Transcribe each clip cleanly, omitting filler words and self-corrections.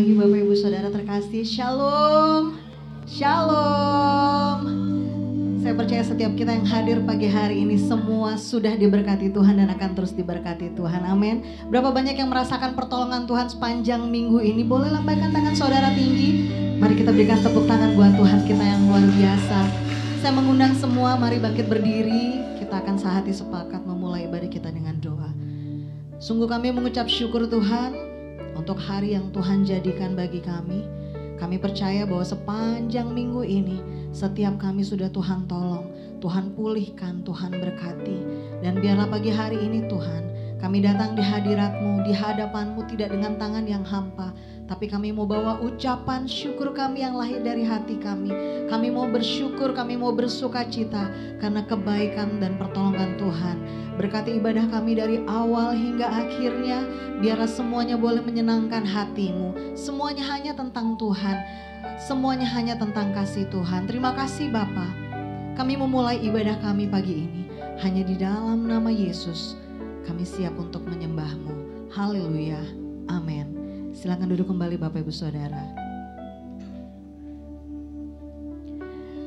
pagi Bapak Ibu Saudara terkasih. Shalom. Shalom. Saya percaya setiap kita yang hadir pagi hari ini semua sudah diberkati Tuhan dan akan terus diberkati Tuhan. Amin. Berapa banyak yang merasakan pertolongan Tuhan sepanjang minggu ini? Boleh lambaikan tangan saudara tinggi. Mari kita berikan tepuk tangan buat Tuhan kita yang luar biasa. Saya mengundang semua, mari bangkit berdiri. Kita akan sehati sepakat memulai ibadah kita dengan doa. Sungguh kami mengucap syukur Tuhan untuk hari yang Tuhan jadikan bagi kami. Kami percaya bahwa sepanjang minggu ini setiap kami sudah Tuhan tolong, Tuhan pulihkan, Tuhan berkati. Dan biarlah pagi hari ini Tuhan, kami datang di hadirat-Mu, di hadapan-Mu tidak dengan tangan yang hampa, tapi kami mau bawa ucapan syukur kami yang lahir dari hati kami. Kami mau bersyukur, kami mau bersuka cita karena kebaikan dan pertolongan Tuhan. Berkati ibadah kami dari awal hingga akhirnya, biarlah semuanya boleh menyenangkan hati-Mu. Semuanya hanya tentang Tuhan, semuanya hanya tentang kasih Tuhan. Terima kasih Bapa. Kami memulai ibadah kami pagi ini hanya di dalam nama Yesus. Kami siap untuk menyembah-Mu. Haleluya. Amin. Silakan duduk kembali Bapak Ibu Saudara.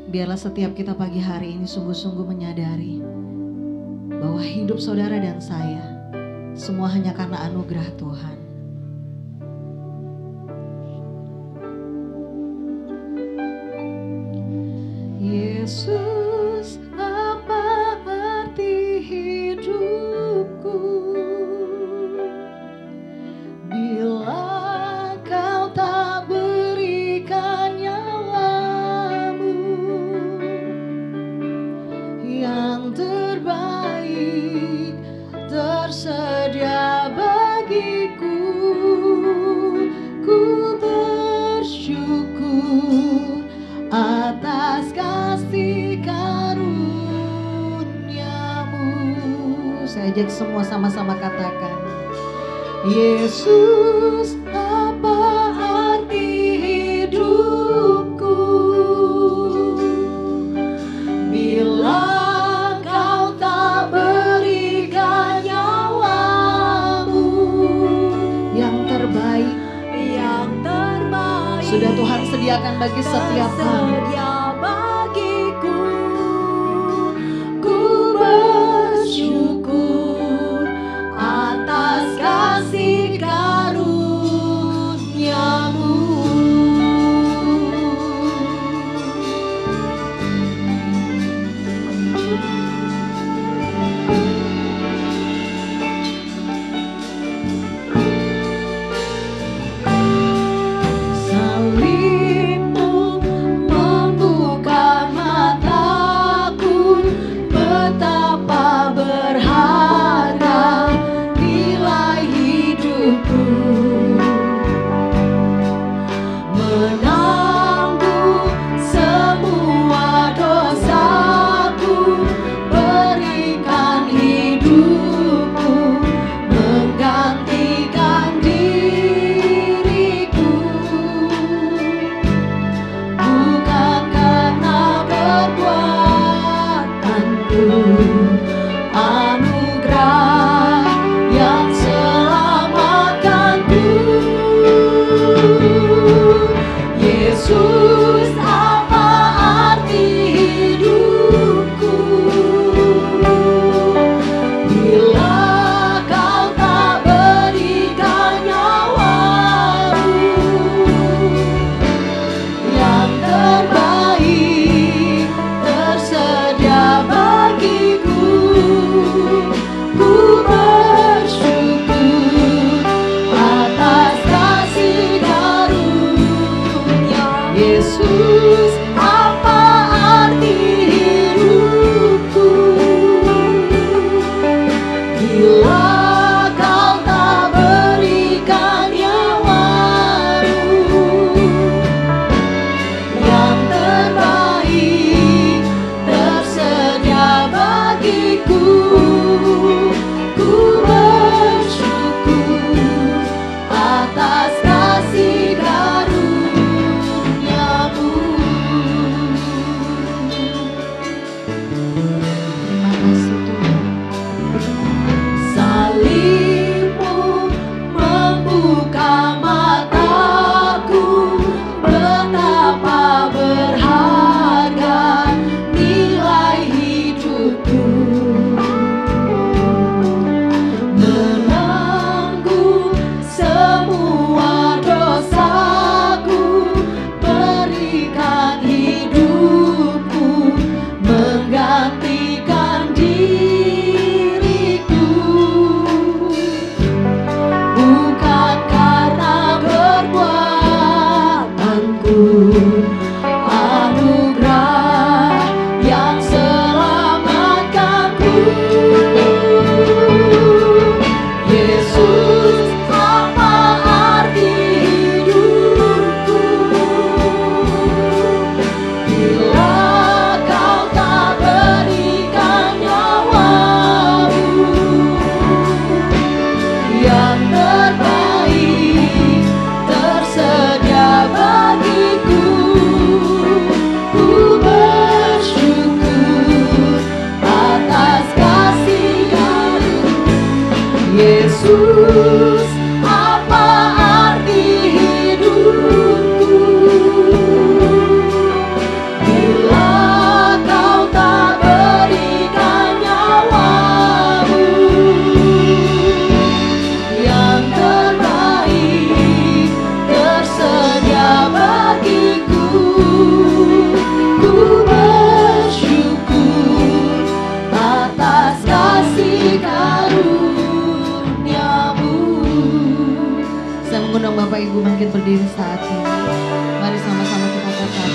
Biarlah setiap kita pagi hari ini sungguh-sungguh menyadari bahwa hidup saudara dan saya semua hanya karena anugerah Tuhan. Yesus, apa arti hidupku bila Kau tak berikan nyawa-Mu yang terbaik tersedia bagiku. Ku bersyukur atas kasih karunia-Mu. Saya ajak semua sama-sama katakan, Yesus, apa arti hidupku bila Kau tak berikan nyawa-Mu yang terbaik sudah Tuhan sediakan bagi setiap kami. Ku bersyukur atas kasih karunia-Mu. Salib-Mu Yesus, apa arti hidupku bila kau tak berikan nyawamu yang terbaik tersedia bagiku. Ku bersyukur atas kasih karunia-Mu. Saya mengundang Bapak Ibu bangkit berdiri saat ini. Mari sama-sama kita katakan,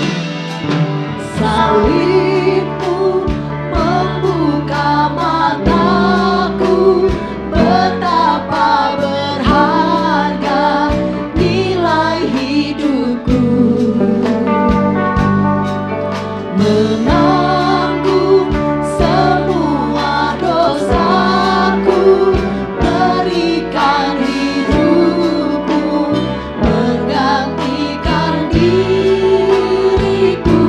salib-Mu membuka mataku, betapa berharga nilai hidupku, menanggung semua dosaku, berikan hidupmu menggantikan diriku,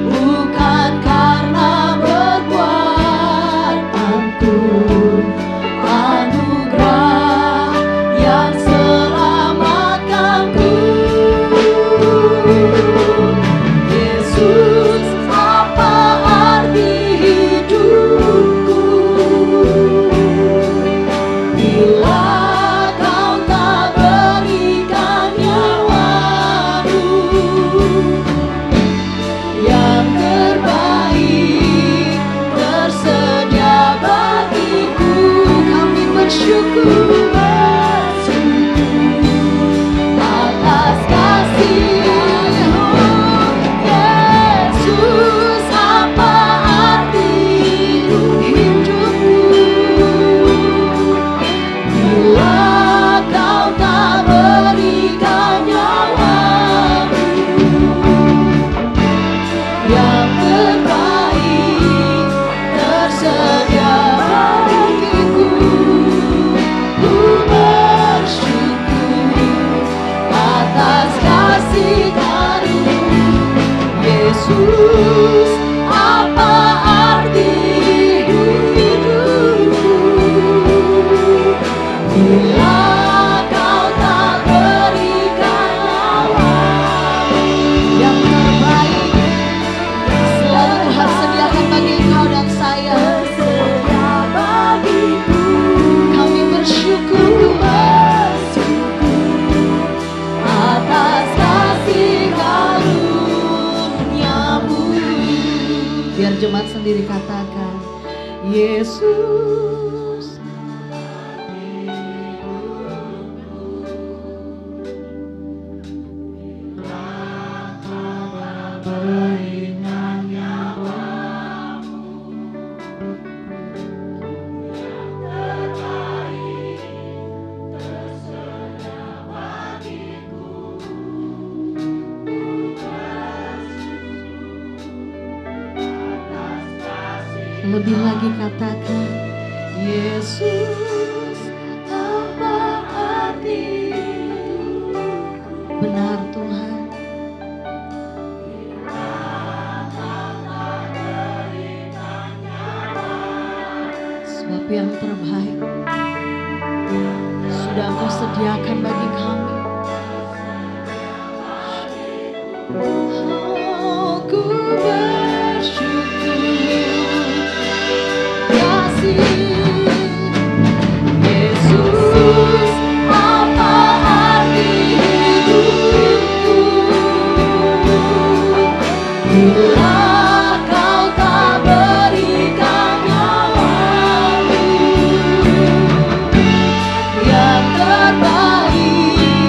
bukan karena perbuatanku, anugerah yang selamatkanku. Yesus, apa arti hidupku bila kau tak berikan nyawamu yang terbaik tersedia bagiku. Kami bersyukur atas kasih-Mu. Yesus, apa arti hidupku bila kau tak berikan nyawamu yang terbaik tersedia bagiku. Ku bersyukur atas kasih karunia. Yesus, apa arti hidupku bila kau tak berikan nyawamu yang terbaik selalu Tuhan sediakan bagi engkau dan saya. Kami bersyukur atas kasih karunia-Mu. Biar jemaat sendiri katakan, Yesus, berikan nyawamu yang terbaik tersedia bagiku. Lebih lagi katakan, Yesus, apa arti hidupku. Benar Tuhan, sebab yang terbaik sudah Engkau sediakan bagi kami. Aku bersyukur kasih Yesus, apa arti hidupku bila kau tak berikan nyawamu yang terbaik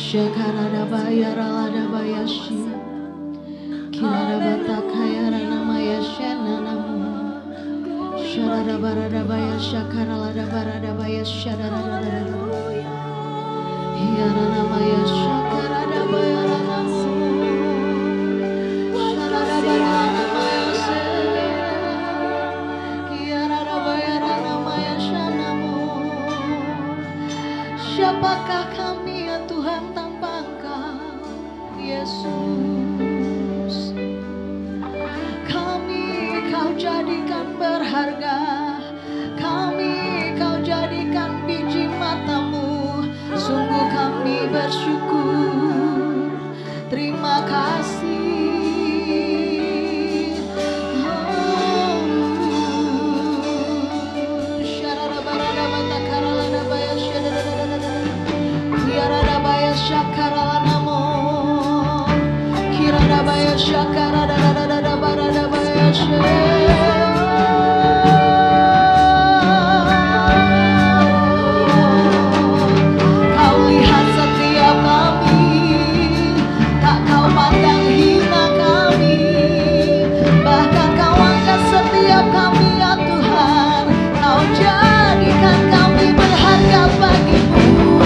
Shakaradabaya raladabaya shi. Kiradabaya ranamaya shenanamu. Sharadabaradabaya shakaraladabaya shadadadadadada. Hiyaranamaya shakaradabaya ranamu. Sharadabaya ranamaya se. Kiyaradabaya ranamaya shanamu. Siapakah kami ya Tuhan tanpa Engkau, Yesus? Kami Kau jadikan berharga, kami Kau jadikan biji matamu. Sungguh kami bersyukur, terima kasih. Shakaranamo, Kiradabaya Shakaradabaya Kau lihat setiap kami, tak Kau pandang hina kami, bahkan Kau angkat setiap kami ya Tuhan. Kau jadikan kami berharga bagimu.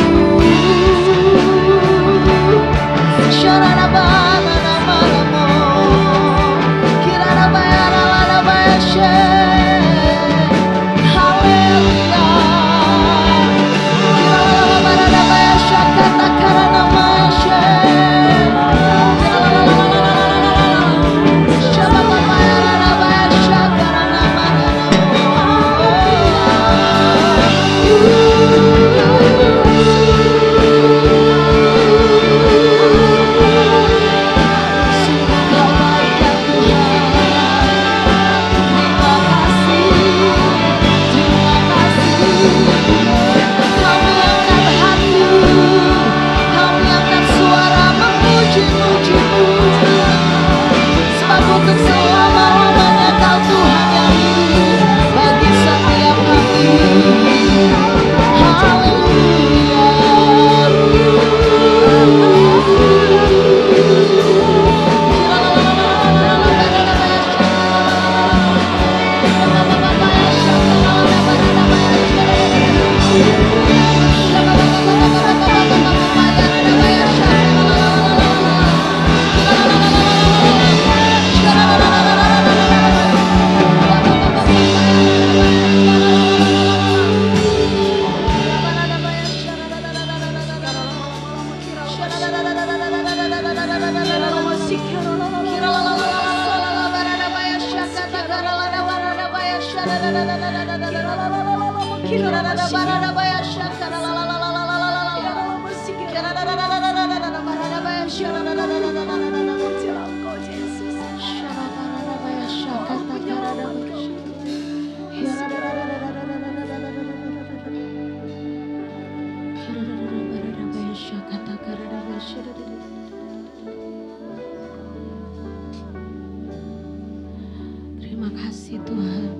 Terima kasih Tuhan.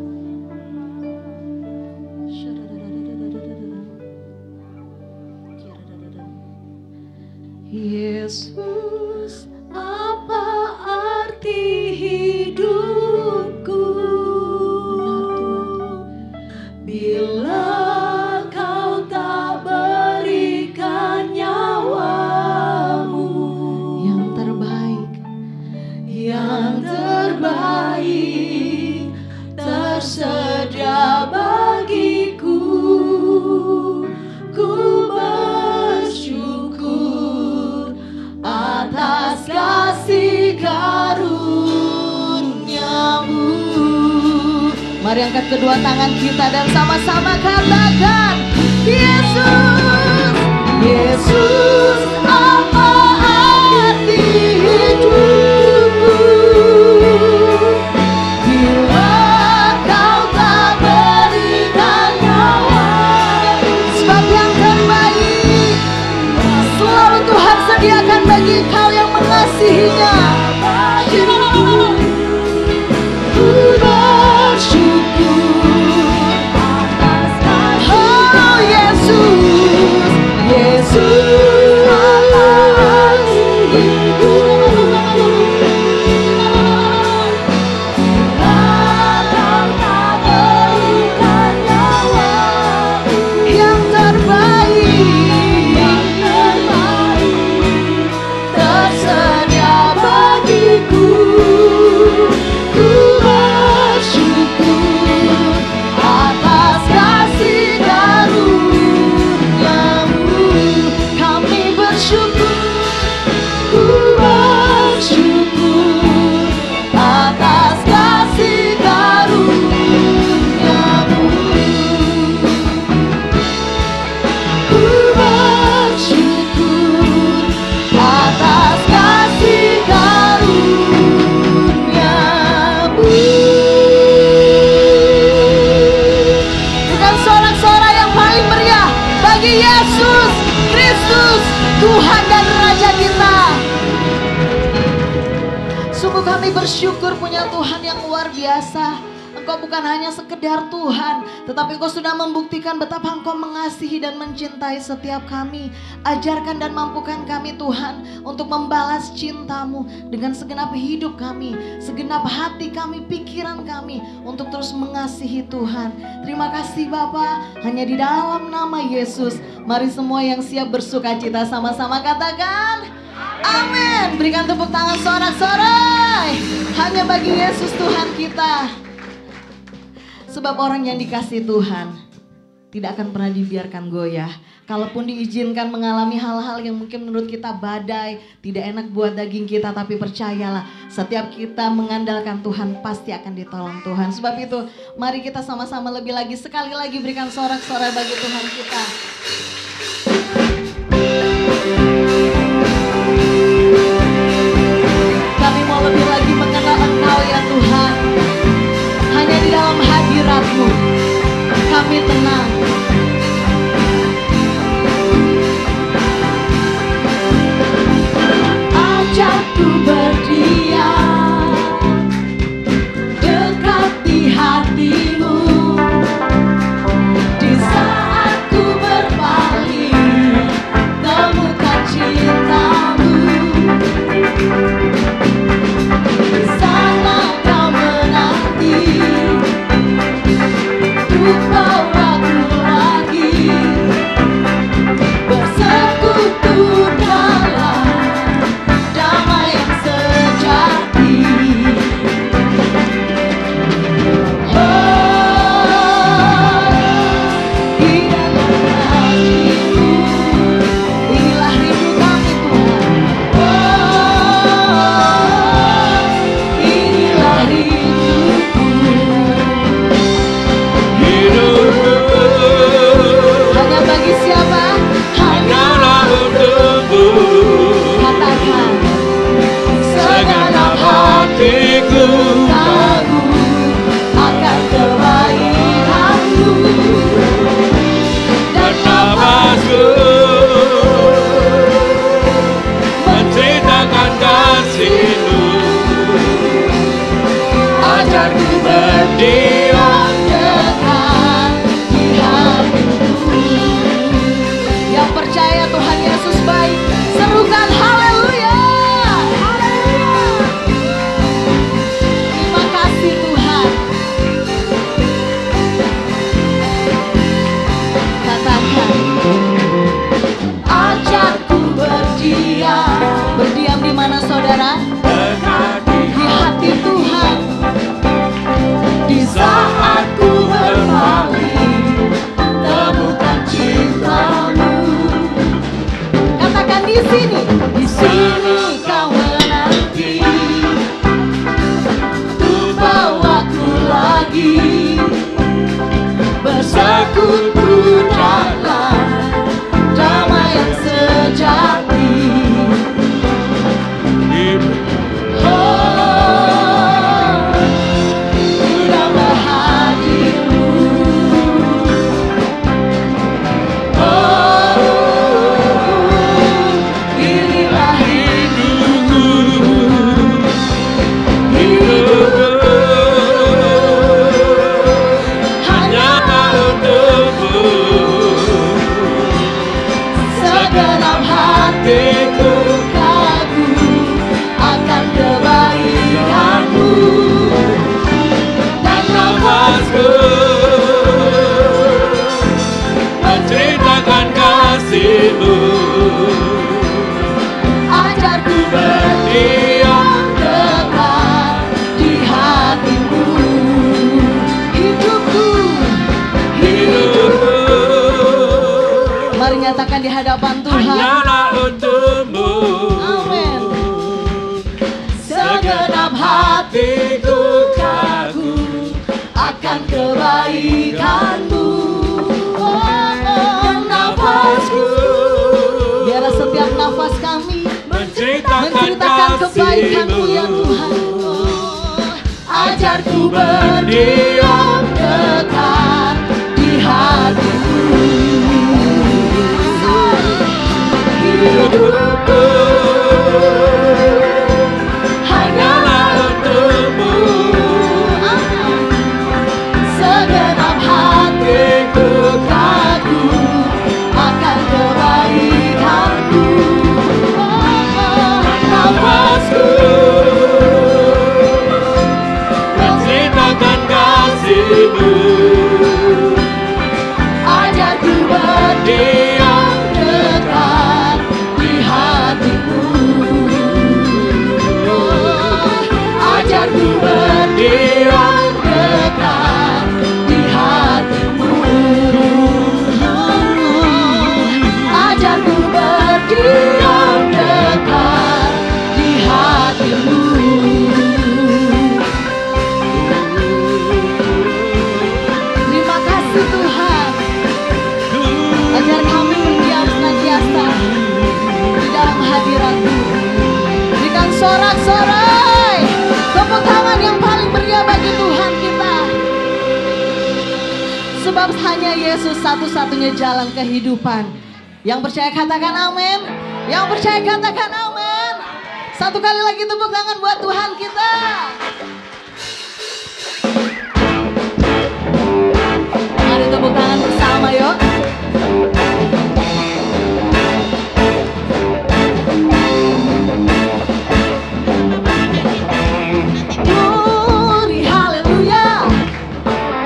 Yesus, apa arti hidupku bila Kau tak berikan nyawamu? Yang terbaik tersedia bagiku. Ku bersyukur atas kasih karuniamu. Mari angkat kedua tangan kita dan sama-sama katakan, Yesus, Yesus, apa arti hidupku bila Kau tak berikan nyawa? Sebab yang terbaik selalu Tuhan sediakan bagi Kau yang mengasihinya. Ku bersyukur atas kasih. Oh Yesus, Yesus, saja kita. Sungguh kami bersyukur punya Tuhan yang luar biasa. Engkau bukan hanya sekedar Tuhan, tetapi Engkau sudah membuktikan betapa Engkau mengasihi dan mencintai setiap kami. Ajarkan dan mampukan kami Tuhan untuk membalas cinta-Mu dengan segenap hidup kami, segenap hati kami, pikiran kami, untuk terus mengasihi Tuhan. Terima kasih Bapa, hanya di dalam nama Yesus. Mari semua yang siap bersuka cita sama-sama katakan amin. Berikan tepuk tangan sorak-sorai hanya bagi Yesus Tuhan kita. Sebab orang yang dikasihi Tuhan tidak akan pernah dibiarkan goyah. Kalaupun diizinkan mengalami hal-hal yang mungkin menurut kita badai, tidak enak buat daging kita, tapi percayalah, setiap kita mengandalkan Tuhan pasti akan ditolong Tuhan. Sebab itu mari kita sama-sama lebih lagi, sekali lagi berikan sorak-sorai bagi Tuhan kita. Kami mau lebih lagi mengenal Engkau ya Tuhan. Hanya di dalam hadirat-Mu kami tenang. Ajakku berdiam dekat di hati-Mu, di saat ku berpaling temukan cinta-Mu. Di sana Kau menanti untuk bawaku lagi bersekutu dalam damai yang sejati. Inilah rindu kami Tuhan. Inilah rinduku. Hanya bagi siapa? Hanyalah untukmu. Katakan segenap hatiku kagum akan kebaikan-Mu, dan nafasku menceritakan kasih-Mu. Ajarku berdiam dekat di hati-Mu. Yang percaya Tuhan Yesus baik, serukan haleluya. Haleluya. Terima kasih Tuhan. Katakan, ajakku berdiam. Berdiam di mana saudara? Di hati Tuhan. Di saat ku berpaling temukan cinta-Mu. Katakan di sini. Di sini Kau menanti untuk bawaku lagi bersekutu dalam damai yang sejati. Dalam hadir-Mu. Inilah hidupku. Hanya untukmu. Segenap hatiku kagum akan kebaikan-Mu, dan nafasku menceritakan kasih-Mu. Ajarku berdiam dekat di hati-Mu. Hidupku. Mari nyatakan di hadapan Tuhan. Hanyalah untukmu. Amin. Segenap hatiku kagum akan kebaikan-Mu. Dan nafasku, biar setiap nafas kami menceritakan kebaikan-Mu ya Tuhan. Ajarku berdiam dekat di hati-Mu. Hidupku bersorak-sorai. Tepuk tangan yang paling meriah bagi Tuhan kita. Sebab hanya Yesus satu-satunya jalan kehidupan. Yang percaya katakan amin. Yang percaya katakan amin. Satu kali lagi tepuk tangan buat Tuhan kita. Mari tepuk tangan bersama yuk. Glory haleluya.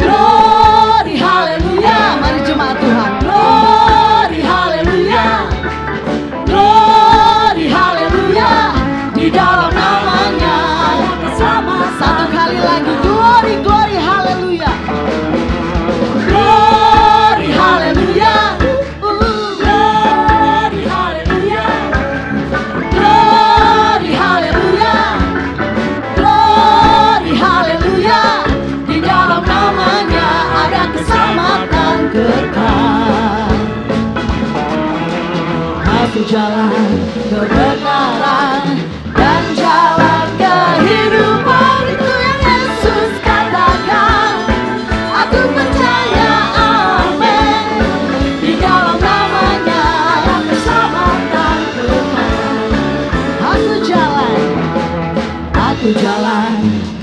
Glory haleluya. Mari jemaat Tuhan. Glory haleluya. Glory haleluya. Di dalam namanya bersama. Satu kali lagi. Glory glory haleluya. Glory haleluya. Glory haleluya. Glory haleluya. Glory haleluya. Di dalam namanya ada keselamatan kekal. Aku jalan kebenaran dan jalan kehidupan, itu yang Yesus katakan. Aku percaya amin. Di dalam namanya ada keselamatan kekal. Aku jalan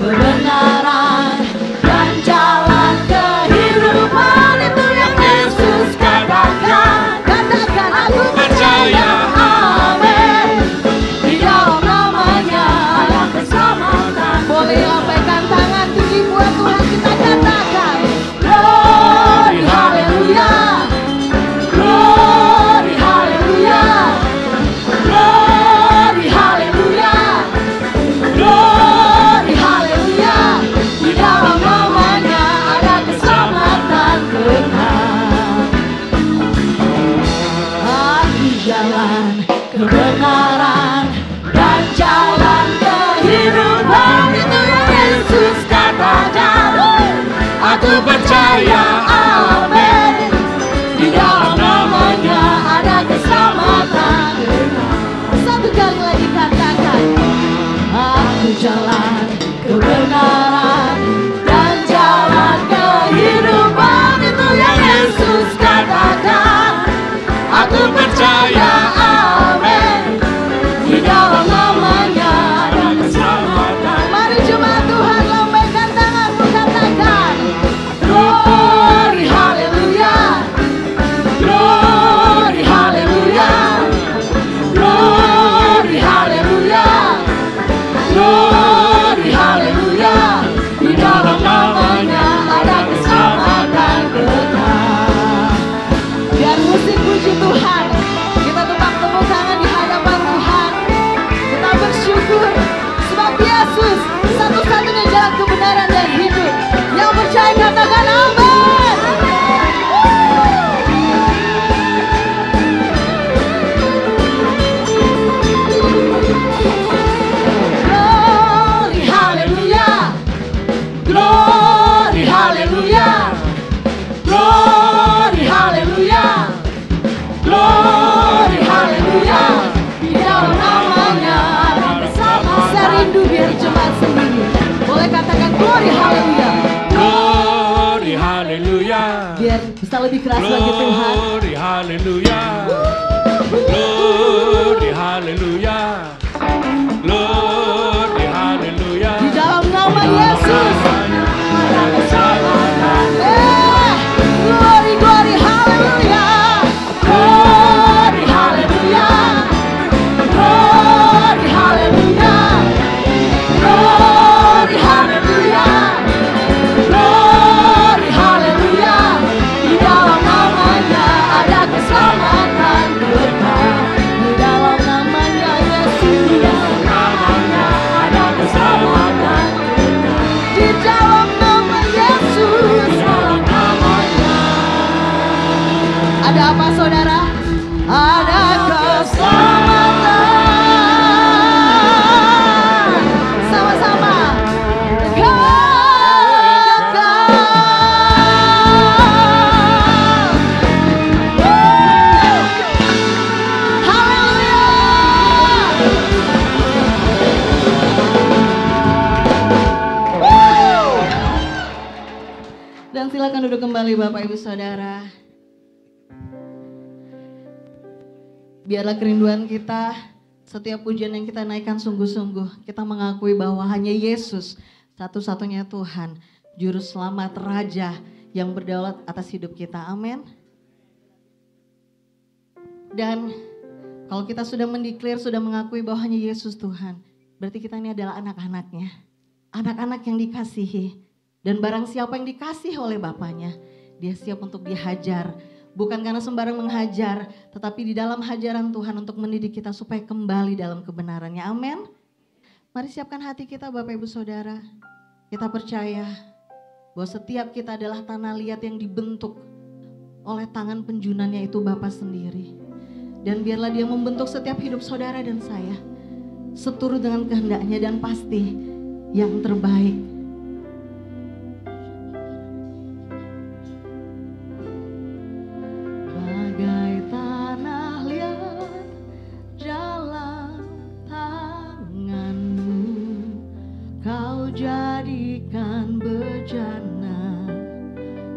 kebenaran dan jalan kehidupan, itu yang Yesus katakan. Katakan aku percaya amin. Di dalam namanya ada keselamatan. Boleh lambaikan tangan tinggi buat Tuhan, kita katakan glory haleluya. Glory haleluya. Glory haleluya. Glory haleluya. Di dalam namanya ada keselamatan kekal. Aku jalan kebenaran dan jalan kehidupan, itu yang Yesus katakan. Aku percaya amin. Di dalam namanya ada keselamatan kekal. Satu kali lagi katakan. Aku jalan kebenaran dan jalan kehidupan, itu yang Yesus katakan. Aku percaya amin. Di dalam namanya ada keselamatan. Mari jemaat Tuhan lambaikan tanganmu, katakan glory haleluya. Glory haleluya. Glory haleluya. Glory haleluya. Di dalam namanya ada keselamatan kekal. Biar musik puji Tuhan, kita tetap tepuk tangan di hadapan Tuhan. Kita bersyukur sebab Yesus satu-satunya jalan kebenaran dan hidup. Yang percaya katakan amin. Glory haleluya. Glory haleluya. Glory haleluya. Glory haleluya. Di dalam namanya ada keselamatan. Saya rindu biar jemaat sendiri boleh katakan glory haleluya. Glory haleluya. Biar bisa lebih keras lagi Tuhan. Glory haleluya. Glory haleluya. Glory haleluya. Di dalam nama Yesus ada keselamatan. Glory glory haleluya. Glory haleluya. Glory haleluya. Glory haleluya. Glory haleluya. Di dalam namanya ada keselamatan. silakan duduk kembali Bapak Ibu Saudara. Biarlah kerinduan kita, setiap pujian yang kita naikkan sungguh-sungguh, kita mengakui bahwa hanya Yesus satu-satunya Tuhan, Juru Selamat, Raja yang berdaulat atas hidup kita. Amin. Dan kalau kita sudah mendeklar, sudah mengakui bahwa hanya Yesus Tuhan, berarti kita ini adalah anak-anaknya. Anak-anak yang dikasihi. Dan barang siapa yang dikasihi oleh Bapaknya, dia siap untuk dihajar. Bukan karena sembarang menghajar, tetapi di dalam hajaran Tuhan untuk mendidik kita supaya kembali dalam kebenarannya. Amin. Mari siapkan hati kita Bapak Ibu Saudara. Kita percaya bahwa setiap kita adalah tanah liat yang dibentuk oleh tangan penjunannya itu Bapa sendiri. Dan biarlah dia membentuk setiap hidup saudara dan saya seturut dengan kehendaknya dan pasti yang terbaik. Jadikan bejana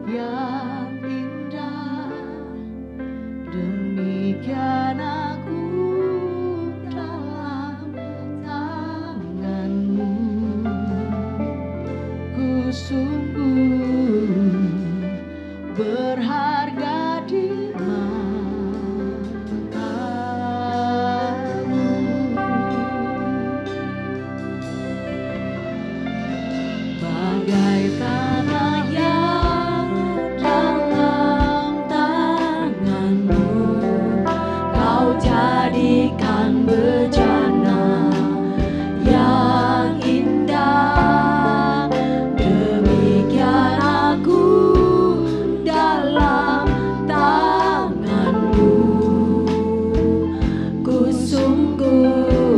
yang indah, demikian aku dalam tanganmu. Ku sungguh berharga di bagai tanah yang dalam tanganmu, kau jadikan bejana yang indah, demikian aku dalam tanganmu. Ku sungguh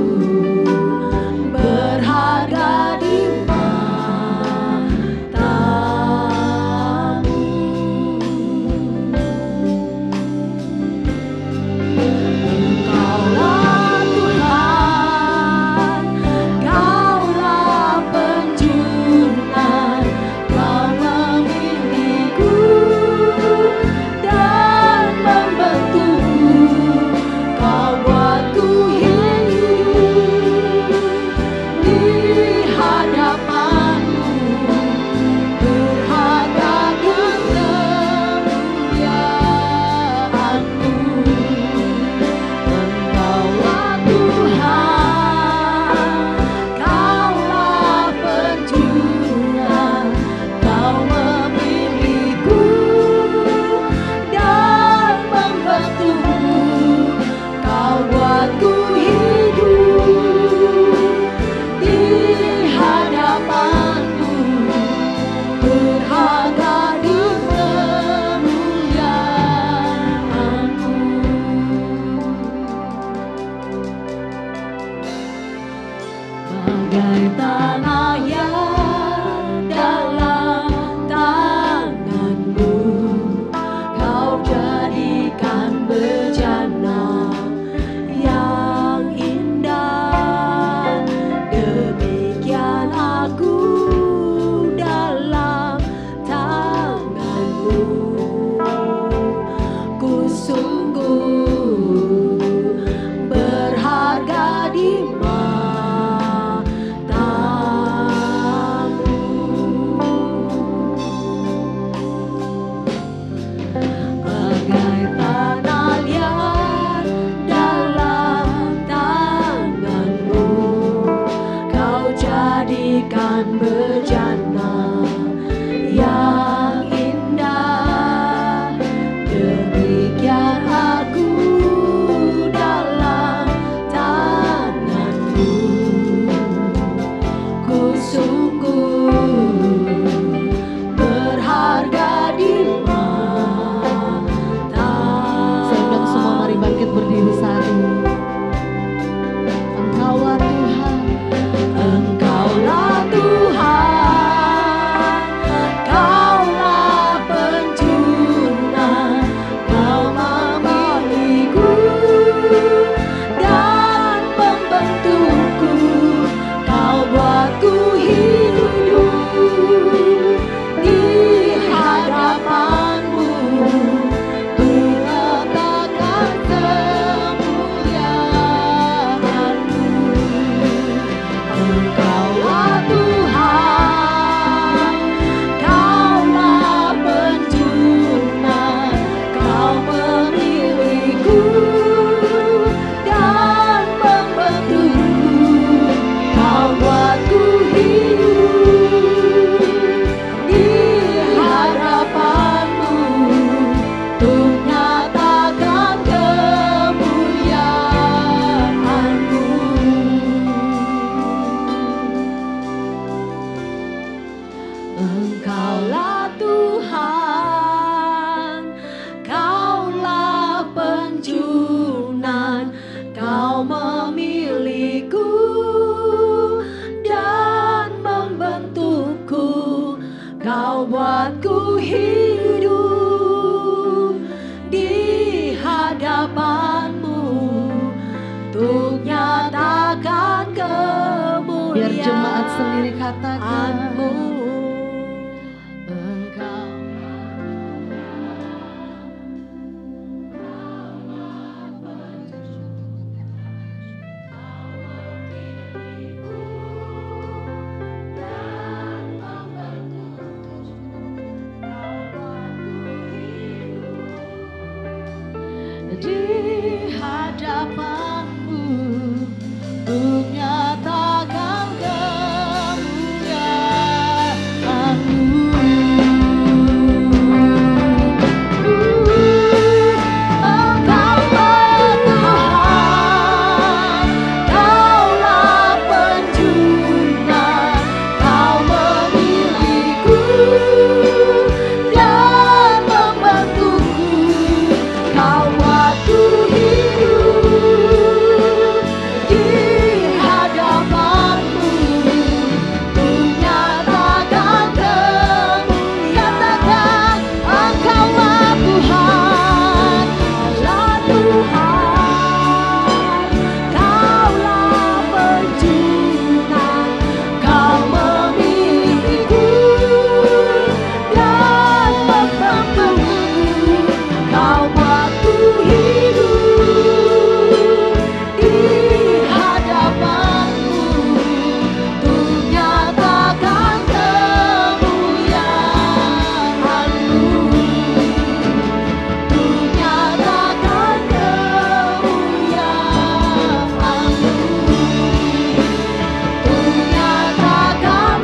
berharga di bagai tanah yang dalam tanganmu, kau jadikan bejana yang indah, demikian aku dalam tanganmu. Ku sungguh berharga di matamu. sendiri katakan Engkau. Di hadapanmu untuk nyatakan kemuliaan-Mu. Engkaulah Tuhan, Kaulah penjuru, Kau memilihku dan membantuku. Kau waktu hidup di hadapanmu untuk nyatakan kemuliaan. Engkaulah Tuhan, Kaulah Tuhan, Kaulah penjuru, Kau memilihku dan membantuku. Kau waktu hidup di hadapanmu untuk nyatakan kemuliaan-Mu, untuk nyatakan kemuliaan-Mu, untuk nyatakan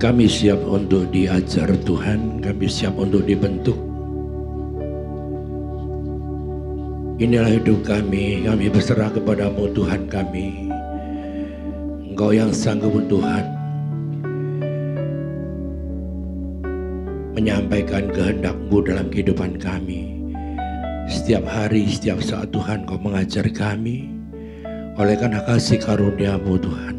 Kami siap untuk diajar Tuhan, kami siap untuk dibentuk. Inilah hidup kami berserah kepadamu Tuhan kami. Engkau yang sanggup Tuhan menyampaikan kehendak-Mu dalam kehidupan kami. Setiap hari, setiap saat Tuhan Kau mengajar kami. Oleh karena kasih karunia-Mu Tuhan,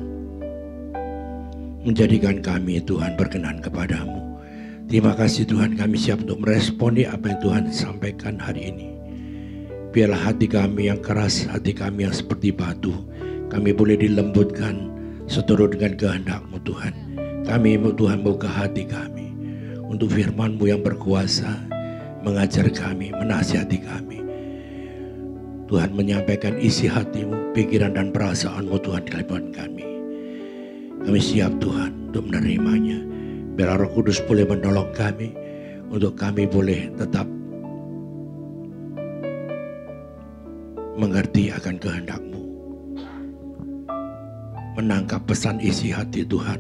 menjadikan kami Tuhan berkenan kepadamu. Terima kasih Tuhan, kami siap untuk meresponi apa yang Tuhan sampaikan hari ini. Biarlah hati kami yang keras, hati kami yang seperti batu, kami boleh dilembutkan seturut dengan kehendak-Mu Tuhan. Kami Tuhan buka hati kami untuk firman-Mu yang berkuasa, mengajar kami, menasihati kami. Tuhan menyampaikan isi hati-Mu, pikiran dan perasaan-Mu Tuhan di hadapan kami. Kami siap Tuhan untuk menerimanya. Biar Roh Kudus boleh menolong kami, untuk kami boleh tetap mengerti akan kehendak-Mu, menangkap pesan isi hati Tuhan,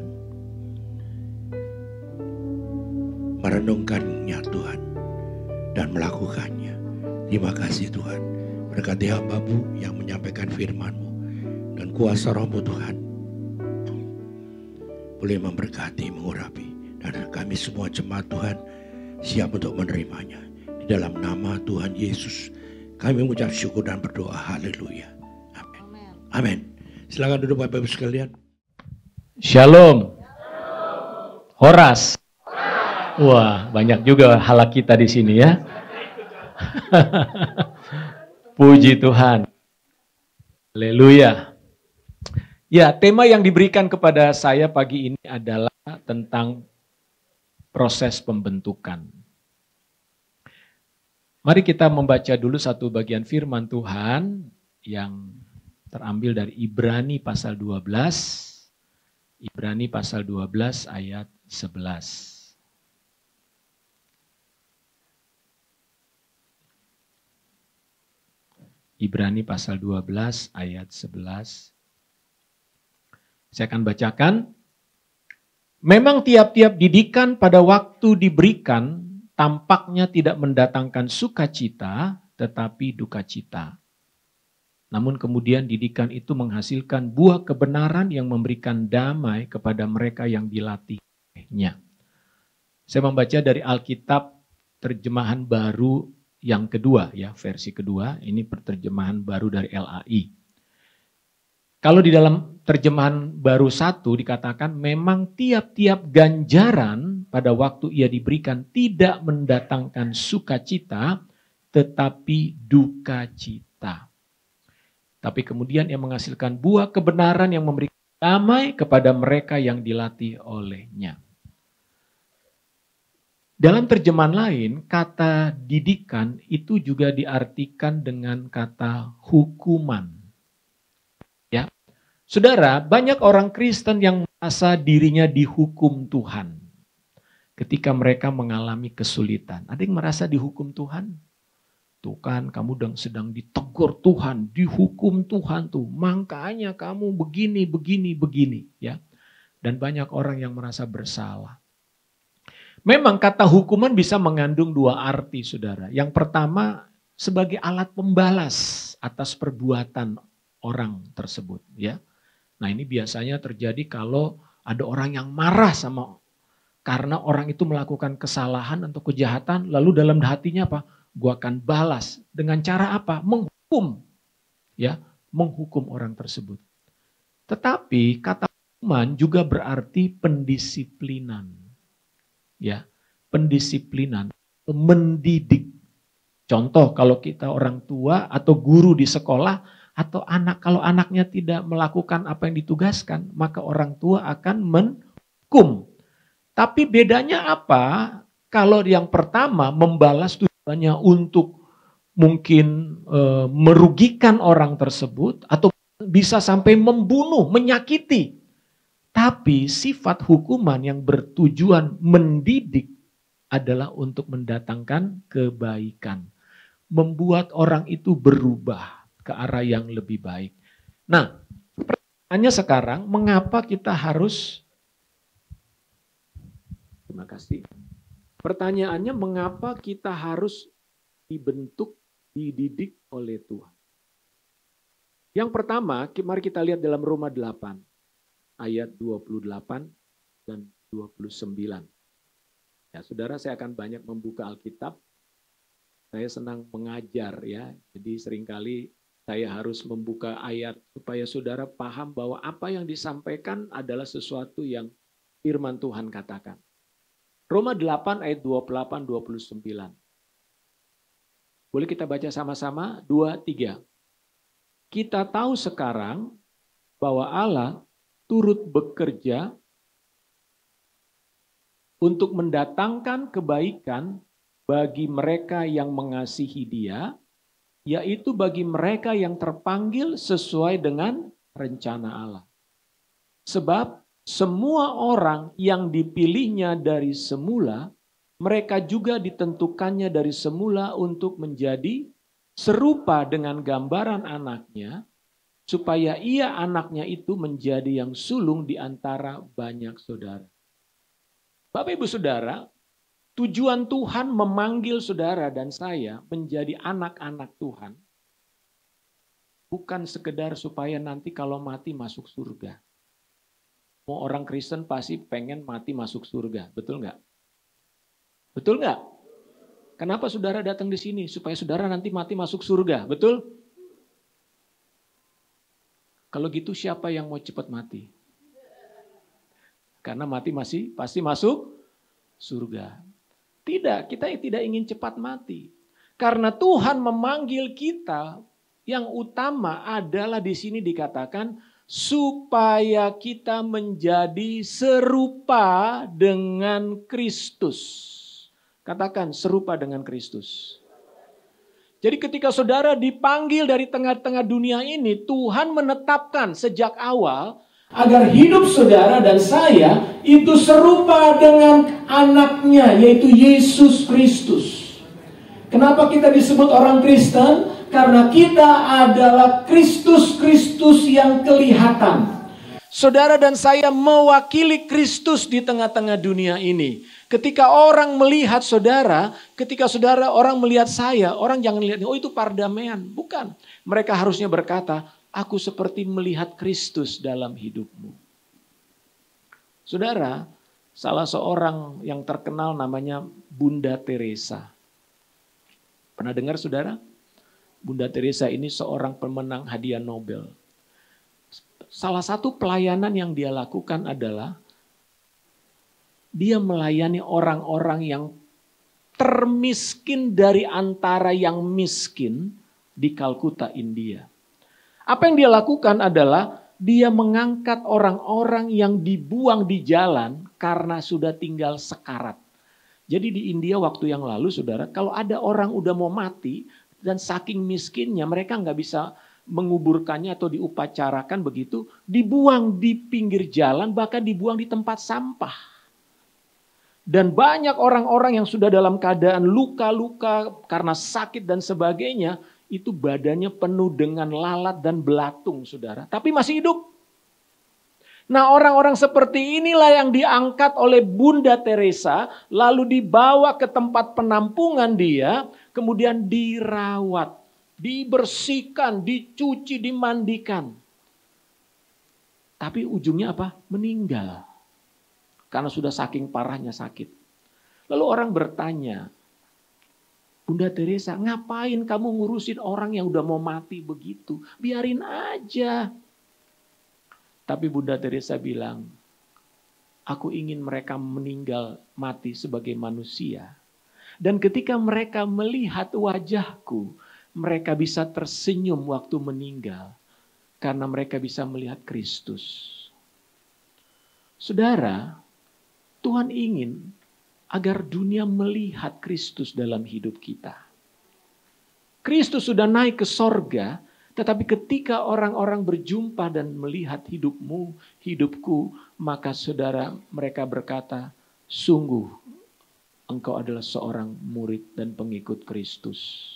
merenungkannya Tuhan, dan melakukannya. Terima kasih Tuhan. Berkati hamba-Mu yang menyampaikan firman-Mu, dan kuasa Roh-Mu Tuhan boleh memberkati, mengurapi, dan kami semua jemaat Tuhan siap untuk menerimanya. Di dalam nama Tuhan Yesus kami mengucap syukur dan berdoa. Haleluya. Amin. Amin. Silakan duduk Bapak Ibu sekalian. Shalom. Horas. Wah, banyak juga halak kita di sini ya. Puji Tuhan. Haleluya. Ya, tema yang diberikan kepada saya pagi ini adalah tentang proses pembentukan. Mari kita membaca dulu satu bagian firman Tuhan yang terambil dari Ibrani pasal 12. Ibrani pasal 12 ayat 11. Ibrani pasal 12 ayat 11. Saya akan bacakan. Memang tiap-tiap didikan pada waktu diberikan tampaknya tidak mendatangkan sukacita, tetapi duka cita. Namun kemudian didikan itu menghasilkan buah kebenaran yang memberikan damai kepada mereka yang dilatihnya. Saya membaca dari Alkitab terjemahan baru yang kedua ya, versi kedua, ini terjemahan baru dari LAI. Kalau di dalam terjemahan baru 1 dikatakan memang tiap-tiap ganjaran pada waktu ia diberikan tidak mendatangkan sukacita tetapi duka cita. Tapi kemudian ia menghasilkan buah kebenaran yang memberikan damai kepada mereka yang dilatih olehnya. Dalam terjemahan lain, kata didikan itu juga diartikan dengan kata hukuman. Ya, saudara, banyak orang Kristen yang merasa dirinya dihukum Tuhan ketika mereka mengalami kesulitan. Ada yang merasa dihukum Tuhan? Tuh kan, kamu sedang ditegur Tuhan, dihukum Tuhan tuh. Makanya kamu begini, ya. Dan banyak orang yang merasa bersalah. Memang kata hukuman bisa mengandung dua arti, saudara. Yang pertama, sebagai alat pembalas atas perbuatan orang tersebut, ya. Nah, ini biasanya terjadi kalau ada orang yang marah karena orang itu melakukan kesalahan atau kejahatan, lalu dalam hatinya apa? Gue akan balas dengan cara apa? Menghukum, ya, menghukum orang tersebut. Tetapi kata hukuman juga berarti pendisiplinan, ya, pendisiplinan, mendidik. Contoh kalau kita orang tua atau guru di sekolah atau kalau anaknya tidak melakukan apa yang ditugaskan, maka orang tua akan menghukum. Tapi bedanya apa? Kalau yang pertama membalas tujuannya untuk mungkin merugikan orang tersebut atau bisa sampai membunuh, menyakiti. Tapi sifat hukuman yang bertujuan mendidik adalah untuk mendatangkan kebaikan. Membuat orang itu berubah ke arah yang lebih baik. Nah, pertanyaannya sekarang, mengapa kita harus... Terima kasih. Pertanyaannya, mengapa kita harus dibentuk, dididik oleh Tuhan? Yang pertama, mari kita lihat dalam Roma 8, ayat 28 dan 29. Ya, saudara, saya akan banyak membuka Alkitab. Saya senang mengajar, ya. Jadi seringkali saya harus membuka ayat supaya saudara paham bahwa apa yang disampaikan adalah sesuatu yang firman Tuhan katakan. Roma 8 ayat 28-29. Boleh kita baca sama-sama? 2, 3. Kita tahu sekarang bahwa Allah turut bekerja untuk mendatangkan kebaikan bagi mereka yang mengasihi Dia, yaitu bagi mereka yang terpanggil sesuai dengan rencana Allah. Sebab semua orang yang dipilihnya dari semula, mereka juga ditentukannya dari semula untuk menjadi serupa dengan gambaran anaknya, supaya ia anaknya itu menjadi yang sulung di antara banyak saudara. Bapak Ibu Saudara, tujuan Tuhan memanggil saudara dan saya menjadi anak-anak Tuhan, bukan sekedar supaya nanti kalau mati masuk surga. Mau orang Kristen pasti pengen mati masuk surga, betul nggak? Betul nggak? Kenapa saudara datang di sini? Supaya saudara nanti mati masuk surga, betul? Kalau gitu siapa yang mau cepat mati? Karena mati pasti masuk surga. Tidak, kita tidak ingin cepat mati. Karena Tuhan memanggil kita, yang utama adalah di sini dikatakan supaya kita menjadi serupa dengan Kristus. Katakan serupa dengan Kristus. Jadi ketika saudara dipanggil dari tengah-tengah dunia ini, Tuhan menetapkan sejak awal agar hidup saudara dan saya itu serupa dengan anaknya, yaitu Yesus Kristus. Kenapa kita disebut orang Kristen? Karena kita adalah Kristus yang kelihatan. Saudara dan saya mewakili Kristus di tengah-tengah dunia ini. Ketika orang melihat saudara, orang melihat saya, orang jangan lihat, oh itu pardamaian. Bukan. Mereka harusnya berkata, aku seperti melihat Kristus dalam hidupmu. Saudara, salah seorang yang terkenal namanya Bunda Teresa. Pernah dengar saudara? Bunda Teresa ini seorang pemenang hadiah Nobel. Salah satu pelayanan yang dia lakukan adalah dia melayani orang-orang yang termiskin dari antara yang miskin di Kalkuta, India. Apa yang dia lakukan adalah dia mengangkat orang-orang yang dibuang di jalan karena sudah tinggal sekarat. Jadi di India waktu yang lalu saudara, kalau ada orang udah mau mati dan saking miskinnya mereka nggak bisa menguburkannya atau diupacarakan begitu, dibuang di pinggir jalan, bahkan dibuang di tempat sampah. Dan banyak orang-orang yang sudah dalam keadaan luka-luka karena sakit dan sebagainya, itu badannya penuh dengan lalat dan belatung saudara, tapi masih hidup. Nah, orang-orang seperti inilah yang diangkat oleh Bunda Teresa, lalu dibawa ke tempat penampungan dia, kemudian dirawat, dibersihkan, dicuci, dimandikan. Tapi ujungnya apa? Meninggal. Karena sudah saking parahnya sakit. Lalu orang bertanya, Bunda Teresa, ngapain kamu ngurusin orang yang udah mau mati begitu? Biarin aja. Tapi Bunda Teresa bilang, aku ingin mereka meninggal mati sebagai manusia. Dan ketika mereka melihat wajahku, mereka bisa tersenyum waktu meninggal. Karena mereka bisa melihat Kristus. Saudara, Tuhan ingin agar dunia melihat Kristus dalam hidup kita. Kristus sudah naik ke sorga, tetapi ketika orang-orang berjumpa dan melihat hidupmu, hidupku, maka saudara mereka berkata, sungguh engkau adalah seorang murid dan pengikut Kristus.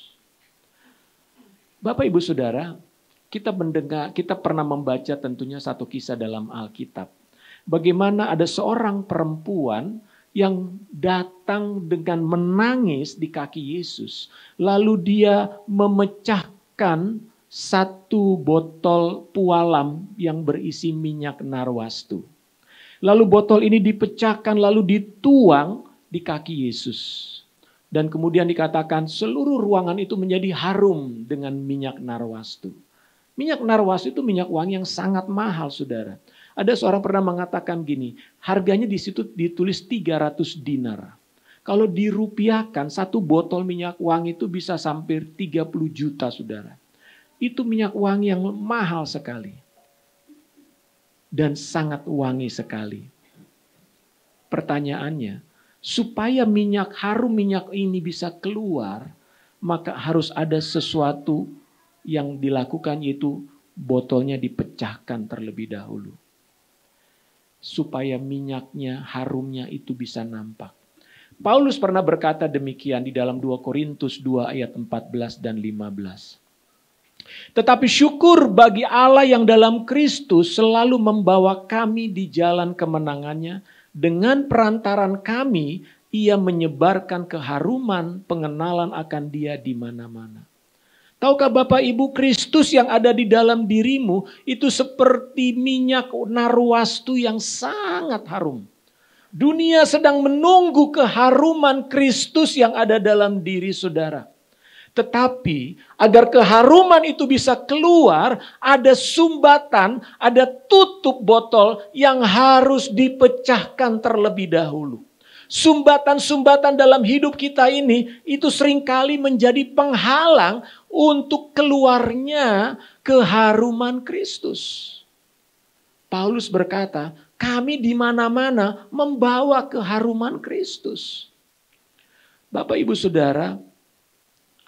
Bapak Ibu Saudara, kita pernah membaca tentunya satu kisah dalam Alkitab. Bagaimana ada seorang perempuan yang datang dengan menangis di kaki Yesus. Lalu dia memecahkan satu botol pualam yang berisi minyak narwastu. Lalu botol ini dipecahkan lalu dituang di kaki Yesus. Dan kemudian dikatakan seluruh ruangan itu menjadi harum dengan minyak narwastu. Minyak narwastu itu minyak wangi yang sangat mahal saudara. Ada seorang pernah mengatakan gini, harganya di situ ditulis 300 dinar. Kalau dirupiahkan satu botol minyak wangi itu bisa sampai 30 juta saudara. Itu minyak wangi yang mahal sekali. Dan sangat wangi sekali. Pertanyaannya, supaya minyak harum minyak ini bisa keluar, maka harus ada sesuatu yang dilakukan, yaitu botolnya dipecahkan terlebih dahulu. Supaya minyaknya, harumnya itu bisa nampak. Paulus pernah berkata demikian di dalam 2 Korintus 2 ayat 14 dan 15. Tetapi syukur bagi Allah yang dalam Kristus selalu membawa kami di jalan kemenangannya. Dengan perantaran kami, ia menyebarkan keharuman pengenalan akan dia di mana-mana. Tahukah Bapak Ibu, Kristus yang ada di dalam dirimu itu seperti minyak narwastu yang sangat harum. Dunia sedang menunggu keharuman Kristus yang ada dalam diri saudara. Tetapi agar keharuman itu bisa keluar, ada sumbatan, ada tutup botol yang harus dipecahkan terlebih dahulu. Sumbatan-sumbatan dalam hidup kita ini itu seringkali menjadi penghalang untuk keluarnya keharuman Kristus. Paulus berkata, kami di mana-mana membawa keharuman Kristus. Bapak Ibu Saudara,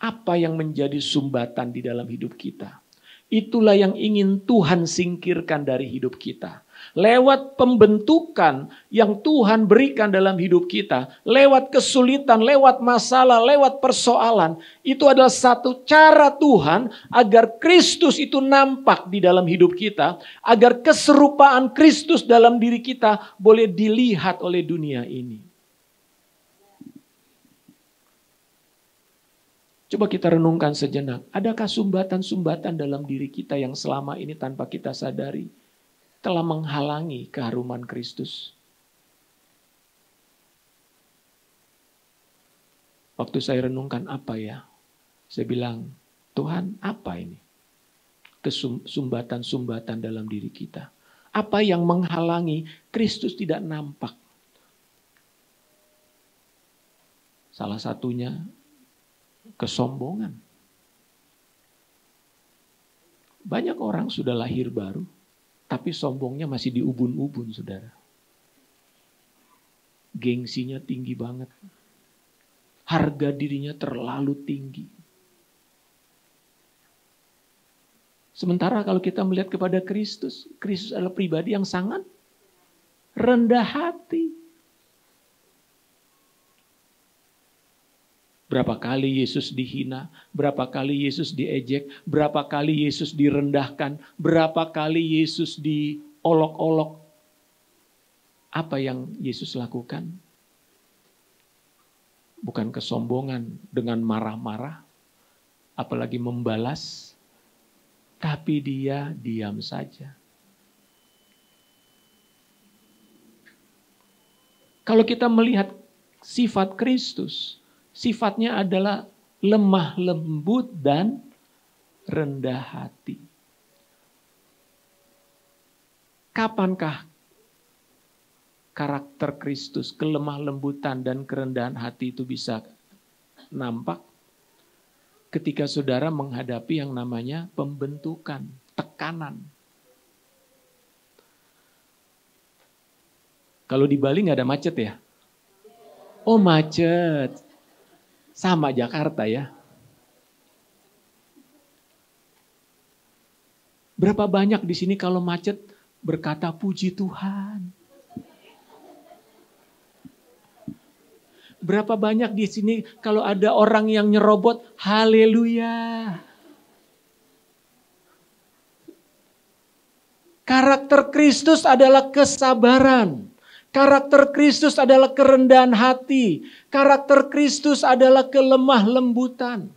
apa yang menjadi sumbatan di dalam hidup kita? Itulah yang ingin Tuhan singkirkan dari hidup kita. Lewat pembentukan yang Tuhan berikan dalam hidup kita, lewat kesulitan, lewat masalah, lewat persoalan, itu adalah satu cara Tuhan agar Kristus itu nampak di dalam hidup kita, agar keserupaan Kristus dalam diri kita boleh dilihat oleh dunia ini. Coba kita renungkan sejenak, adakah sumbatan-sumbatan dalam diri kita yang selama ini tanpa kita sadari telah menghalangi keharuman Kristus? Waktu saya renungkan apa ya? Saya bilang, Tuhan, apa ini? Sumbatan-sumbatan dalam diri kita. Apa yang menghalangi Kristus tidak nampak? Salah satunya kesombongan. Banyak orang sudah lahir baru, tapi sombongnya masih di ubun-ubun, saudara. Gengsinya tinggi banget. Harga dirinya terlalu tinggi. Sementara kalau kita melihat kepada Kristus, Kristus adalah pribadi yang sangat rendah hati. Berapa kali Yesus dihina, berapa kali Yesus diejek, berapa kali Yesus direndahkan, berapa kali Yesus diolok-olok. Apa yang Yesus lakukan? Bukan kesombongan dengan marah-marah, apalagi membalas, tapi dia diam saja. Kalau kita melihat sifat Kristus, sifatnya adalah lemah lembut dan rendah hati. Kapankah karakter Kristus, kelemah lembutan dan kerendahan hati itu bisa nampak? Ketika saudara menghadapi yang namanya pembentukan, tekanan. Kalau di Bali nggak ada macet ya? Oh macet. Sama Jakarta ya. Berapa banyak di sini kalau macet berkata puji Tuhan. Berapa banyak di sini kalau ada orang yang nyerobot, haleluya. Karakter Kristus adalah kesabaran. Karakter Kristus adalah kerendahan hati. Karakter Kristus adalah kelemah lembutan.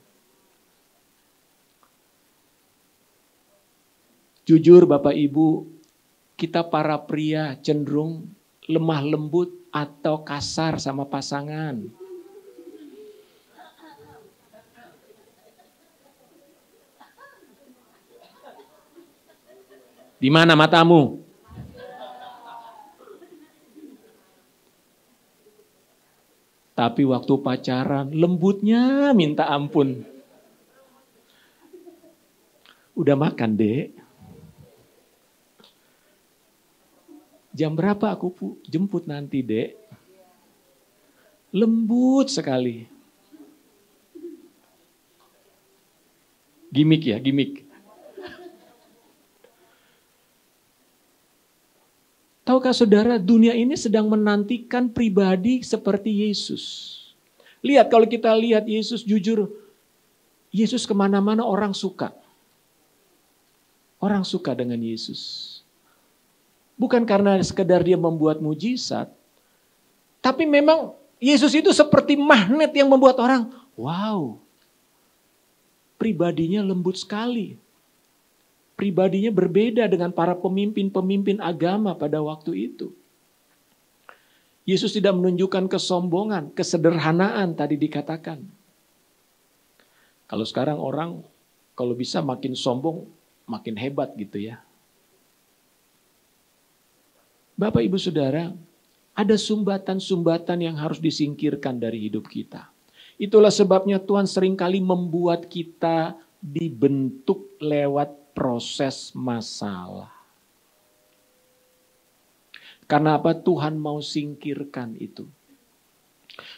Jujur Bapak Ibu, kita para pria cenderung lemah lembut atau kasar sama pasangan. Di mana matamu? Tapi waktu pacaran lembutnya minta ampun. Udah makan, Dek? Jam berapa aku jemput nanti, Dek? Lembut sekali. Gimik ya, gimik. Tahukah saudara, dunia ini sedang menantikan pribadi seperti Yesus. Lihat, kalau kita lihat Yesus, jujur, Yesus kemana-mana orang suka. Orang suka dengan Yesus. Bukan karena sekedar dia membuat mujizat, tapi memang Yesus itu seperti magnet yang membuat orang, wow, pribadinya lembut sekali. Pribadinya berbeda dengan para pemimpin-pemimpin agama pada waktu itu. Yesus tidak menunjukkan kesombongan, kesederhanaan tadi dikatakan. Kalau sekarang orang kalau bisa makin sombong, makin hebat gitu ya. Bapak Ibu Saudara, ada sumbatan-sumbatan yang harus disingkirkan dari hidup kita. Itulah sebabnya Tuhan seringkali membuat kita dibentuk lewat proses masalah. Karena apa? Tuhan mau singkirkan itu.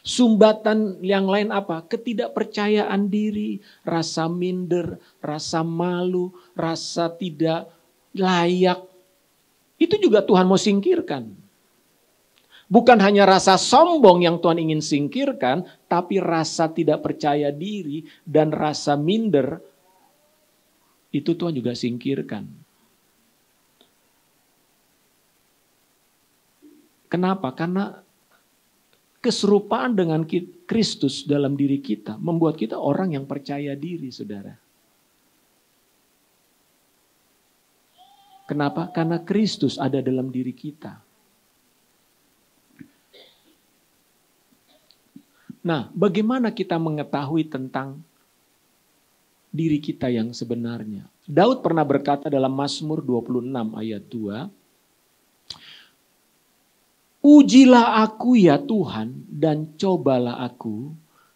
Sumbatan yang lain apa? Ketidakpercayaan diri, rasa minder, rasa malu, rasa tidak layak. Itu juga Tuhan mau singkirkan. Bukan hanya rasa sombong yang Tuhan ingin singkirkan, tapi rasa tidak percaya diri dan rasa minder, itu Tuhan juga singkirkan. Kenapa? Karena keserupaan dengan Kristus dalam diri kita membuat kita orang yang percaya diri, saudara. Kenapa? Karena Kristus ada dalam diri kita. Nah, bagaimana kita mengetahui tentang diri kita yang sebenarnya. Daud pernah berkata dalam Mazmur 26 ayat 2, "Ujilah aku ya Tuhan dan cobalah aku,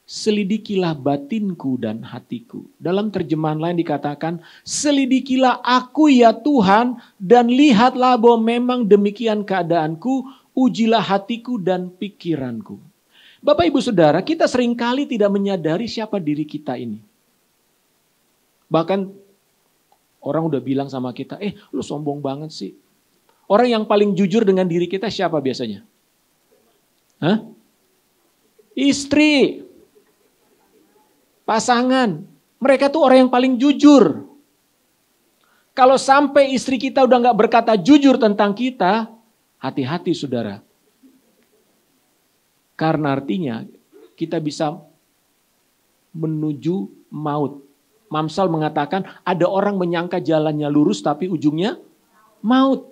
selidikilah batinku dan hatiku." Dalam terjemahan lain dikatakan, "Selidikilah aku ya Tuhan dan lihatlah bahwa memang demikian keadaanku, ujilah hatiku dan pikiranku." Bapak Ibu Saudara, kita seringkali tidak menyadari siapa diri kita ini. Bahkan orang udah bilang sama kita, lu sombong banget sih. Orang yang paling jujur dengan diri kita siapa biasanya? Hah? Istri, pasangan. Mereka tuh orang yang paling jujur. Kalau sampai istri kita udah gak berkata jujur tentang kita, hati-hati saudara. Karena artinya kita bisa menuju maut. Mamsal mengatakan ada orang menyangka jalannya lurus tapi ujungnya maut.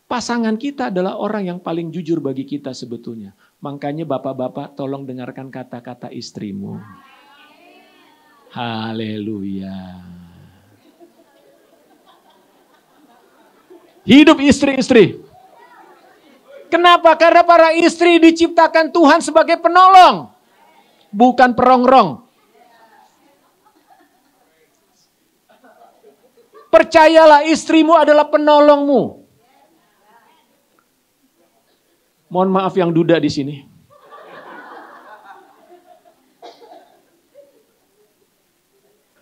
Pasangan kita adalah orang yang paling jujur bagi kita sebetulnya. Makanya bapak-bapak tolong dengarkan kata-kata istrimu. Haleluya. Hidup istri-istri. Kenapa? Karena para istri diciptakan Tuhan sebagai penolong. Bukan perongrong. Percayalah istrimu adalah penolongmu. Mohon maaf yang duda di sini.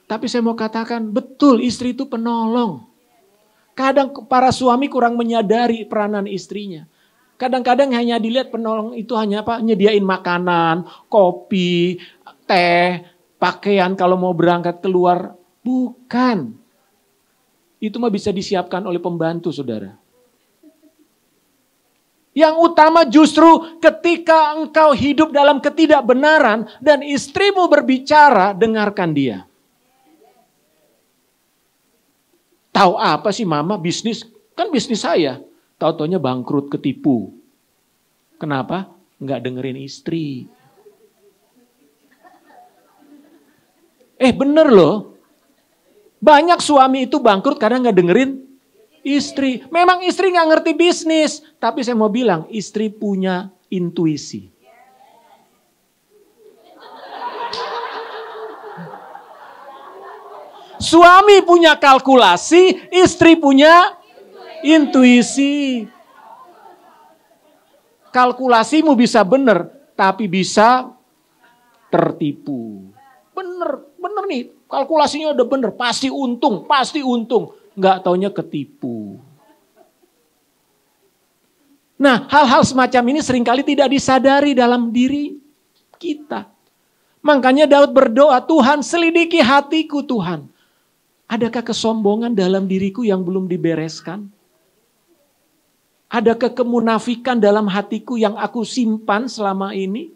Tapi saya mau katakan, betul istri itu penolong. Kadang para suami kurang menyadari peranan istrinya. Kadang-kadang hanya dilihat penolong itu hanya apa? Nyediain makanan, kopi, teh, pakaian kalau mau berangkat keluar. Bukan. Itu mah bisa disiapkan oleh pembantu, saudara. Yang utama justru ketika engkau hidup dalam ketidakbenaran dan istrimu berbicara, dengarkan dia. Tahu apa sih mama bisnis? Kan bisnis saya. Tahu-taunya bangkrut, ketipu. Kenapa? Nggak dengerin istri. Bener loh. Banyak suami itu bangkrut karena nggak dengerin istri. Memang istri nggak ngerti bisnis. Tapi saya mau bilang, istri punya intuisi. Suami punya kalkulasi, istri punya intuisi. Kalkulasimu bisa benar, tapi bisa tertipu. Bener nih, kalkulasinya udah bener, pasti untung. Nggak taunya ketipu. Nah, hal-hal semacam ini seringkali tidak disadari dalam diri kita. Makanya Daud berdoa, Tuhan selidiki hatiku Tuhan. Adakah kesombongan dalam diriku yang belum dibereskan? Adakah kemunafikan dalam hatiku yang aku simpan selama ini?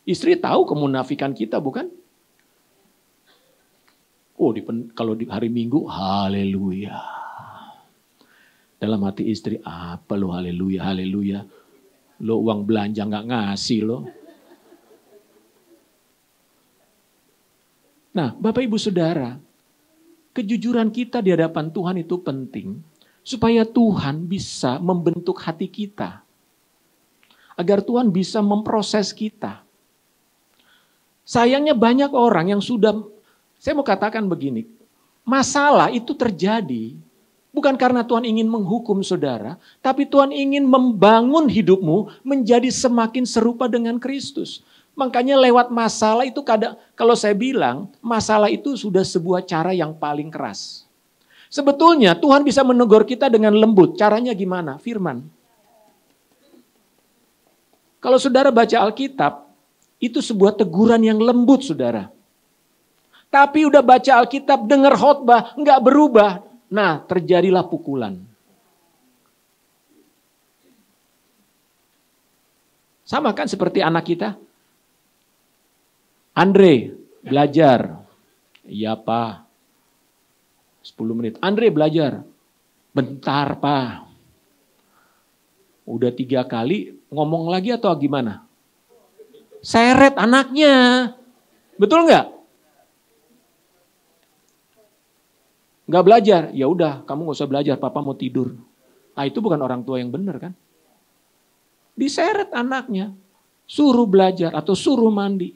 Istri tahu kemunafikan kita, bukan? Kalau di hari Minggu, haleluya. Dalam hati istri, apa lo haleluya, haleluya. Lo uang belanja gak ngasih lo. Nah, Bapak Ibu Saudara, kejujuran kita di hadapan Tuhan itu penting. Supaya Tuhan bisa membentuk hati kita. Agar Tuhan bisa memproses kita. Sayangnya banyak orang yang sudah, saya mau katakan begini, masalah itu terjadi bukan karena Tuhan ingin menghukum saudara, tapi Tuhan ingin membangun hidupmu menjadi semakin serupa dengan Kristus. Makanya lewat masalah itu kalau saya bilang, masalah itu sudah sebuah cara yang paling keras. Sebetulnya Tuhan bisa menegur kita dengan lembut. Caranya gimana? Firman. Kalau saudara baca Alkitab, itu sebuah teguran yang lembut saudara. Tapi udah baca Alkitab, dengar khotbah, nggak berubah. Nah, terjadilah pukulan. Sama kan seperti anak kita? Andre, belajar. Iya Pak. 10 menit. Andre belajar. Bentar Pak. Udah 3 kali ngomong lagi atau gimana? Seret anaknya. Betul nggak? nggak belajar, ya udah kamu nggak usah belajar, papa mau tidur. Ah itu bukan orang tua yang benar kan? Diseret anaknya, suruh belajar atau suruh mandi.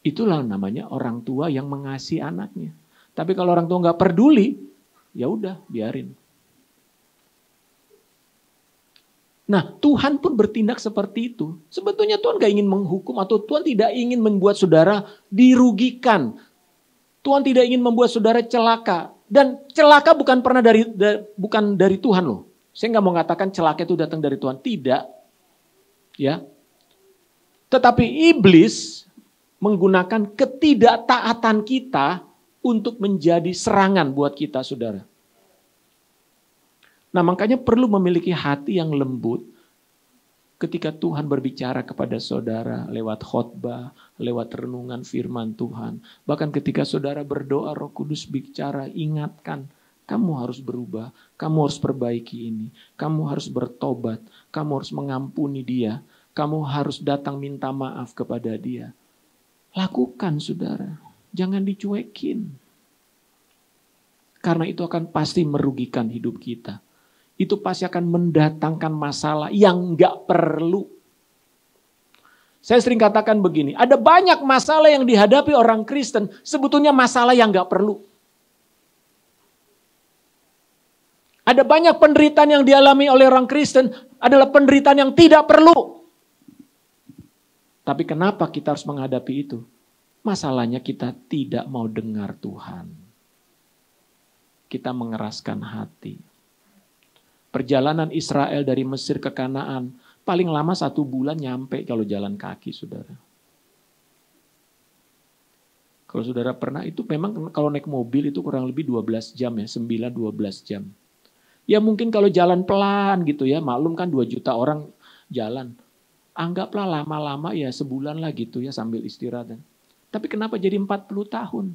Itulah namanya orang tua yang mengasihi anaknya. Tapi kalau orang tua nggak peduli, ya udah biarin. Nah, Tuhan pun bertindak seperti itu. Sebetulnya Tuhan gak ingin menghukum atau Tuhan tidak ingin membuat saudara dirugikan. Tuhan tidak ingin membuat saudara celaka. Dan celaka bukan dari Tuhan loh. Saya gak mau mengatakan celaka itu datang dari Tuhan. Tidak. Ya. Tetapi iblis menggunakan ketidaktaatan kita untuk menjadi serangan buat kita, saudara. Nah, makanya perlu memiliki hati yang lembut ketika Tuhan berbicara kepada saudara lewat khotbah, lewat renungan firman Tuhan. Bahkan ketika saudara berdoa, Roh Kudus bicara, ingatkan, kamu harus berubah, kamu harus perbaiki ini, kamu harus bertobat, kamu harus mengampuni dia, kamu harus datang minta maaf kepada dia. Lakukan, saudara, jangan dicuekin. Karena itu akan pasti merugikan hidup kita. Itu pasti akan mendatangkan masalah yang gak perlu. Saya sering katakan begini, ada banyak masalah yang dihadapi orang Kristen, sebetulnya masalah yang gak perlu. Ada banyak penderitaan yang dialami oleh orang Kristen, adalah penderitaan yang tidak perlu. Tapi kenapa kita harus menghadapi itu? Masalahnya kita tidak mau dengar Tuhan. Kita mengeraskan hati. Perjalanan Israel dari Mesir ke Kanaan, paling lama 1 bulan nyampe kalau jalan kaki, saudara. Kalau saudara pernah, itu memang kalau naik mobil itu kurang lebih 12 jam ya, 9-12 jam. Ya mungkin kalau jalan pelan gitu ya, maklum kan 2 juta orang jalan. Anggaplah lama-lama ya sebulan lah gitu ya sambil istirahat. Tapi kenapa jadi 40 tahun?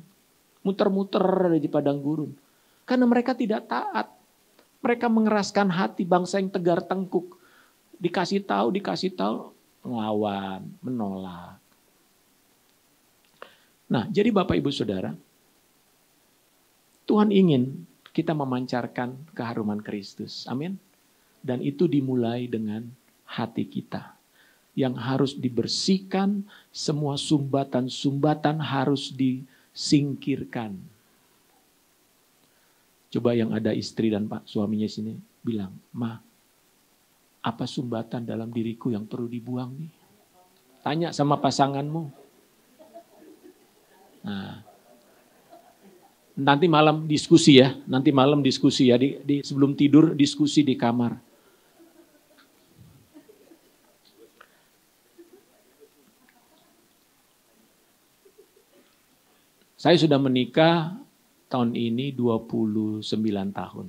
Muter-muter di padang gurun. Karena mereka tidak taat. Mereka mengeraskan hati bangsa yang tegar tengkuk. Dikasih tahu, ngelawan, menolak. Nah, jadi Bapak Ibu Saudara, Tuhan ingin kita memancarkan keharuman Kristus. Amin. Dan itu dimulai dengan hati kita. Yang harus dibersihkan, semua sumbatan-sumbatan harus disingkirkan. Coba yang ada istri dan pak suaminya sini bilang, Ma, apa sumbatan dalam diriku yang perlu dibuang nih? Tanya sama pasanganmu. Nah, nanti malam diskusi ya, sebelum tidur diskusi di kamar. Saya sudah menikah tahun ini 29 tahun.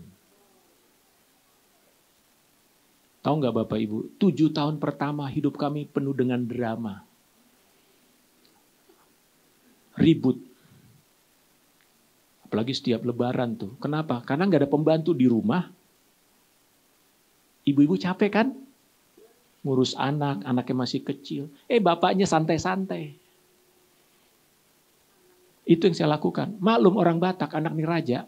Tahu nggak Bapak Ibu, 7 tahun pertama hidup kami penuh dengan drama. Ribut. Apalagi setiap lebaran tuh. Kenapa? Karena nggak ada pembantu di rumah. Ibu-ibu capek kan? Ngurus anak, anaknya masih kecil. Bapaknya santai-santai. Itu yang saya lakukan. Maklum orang Batak, anak niraja.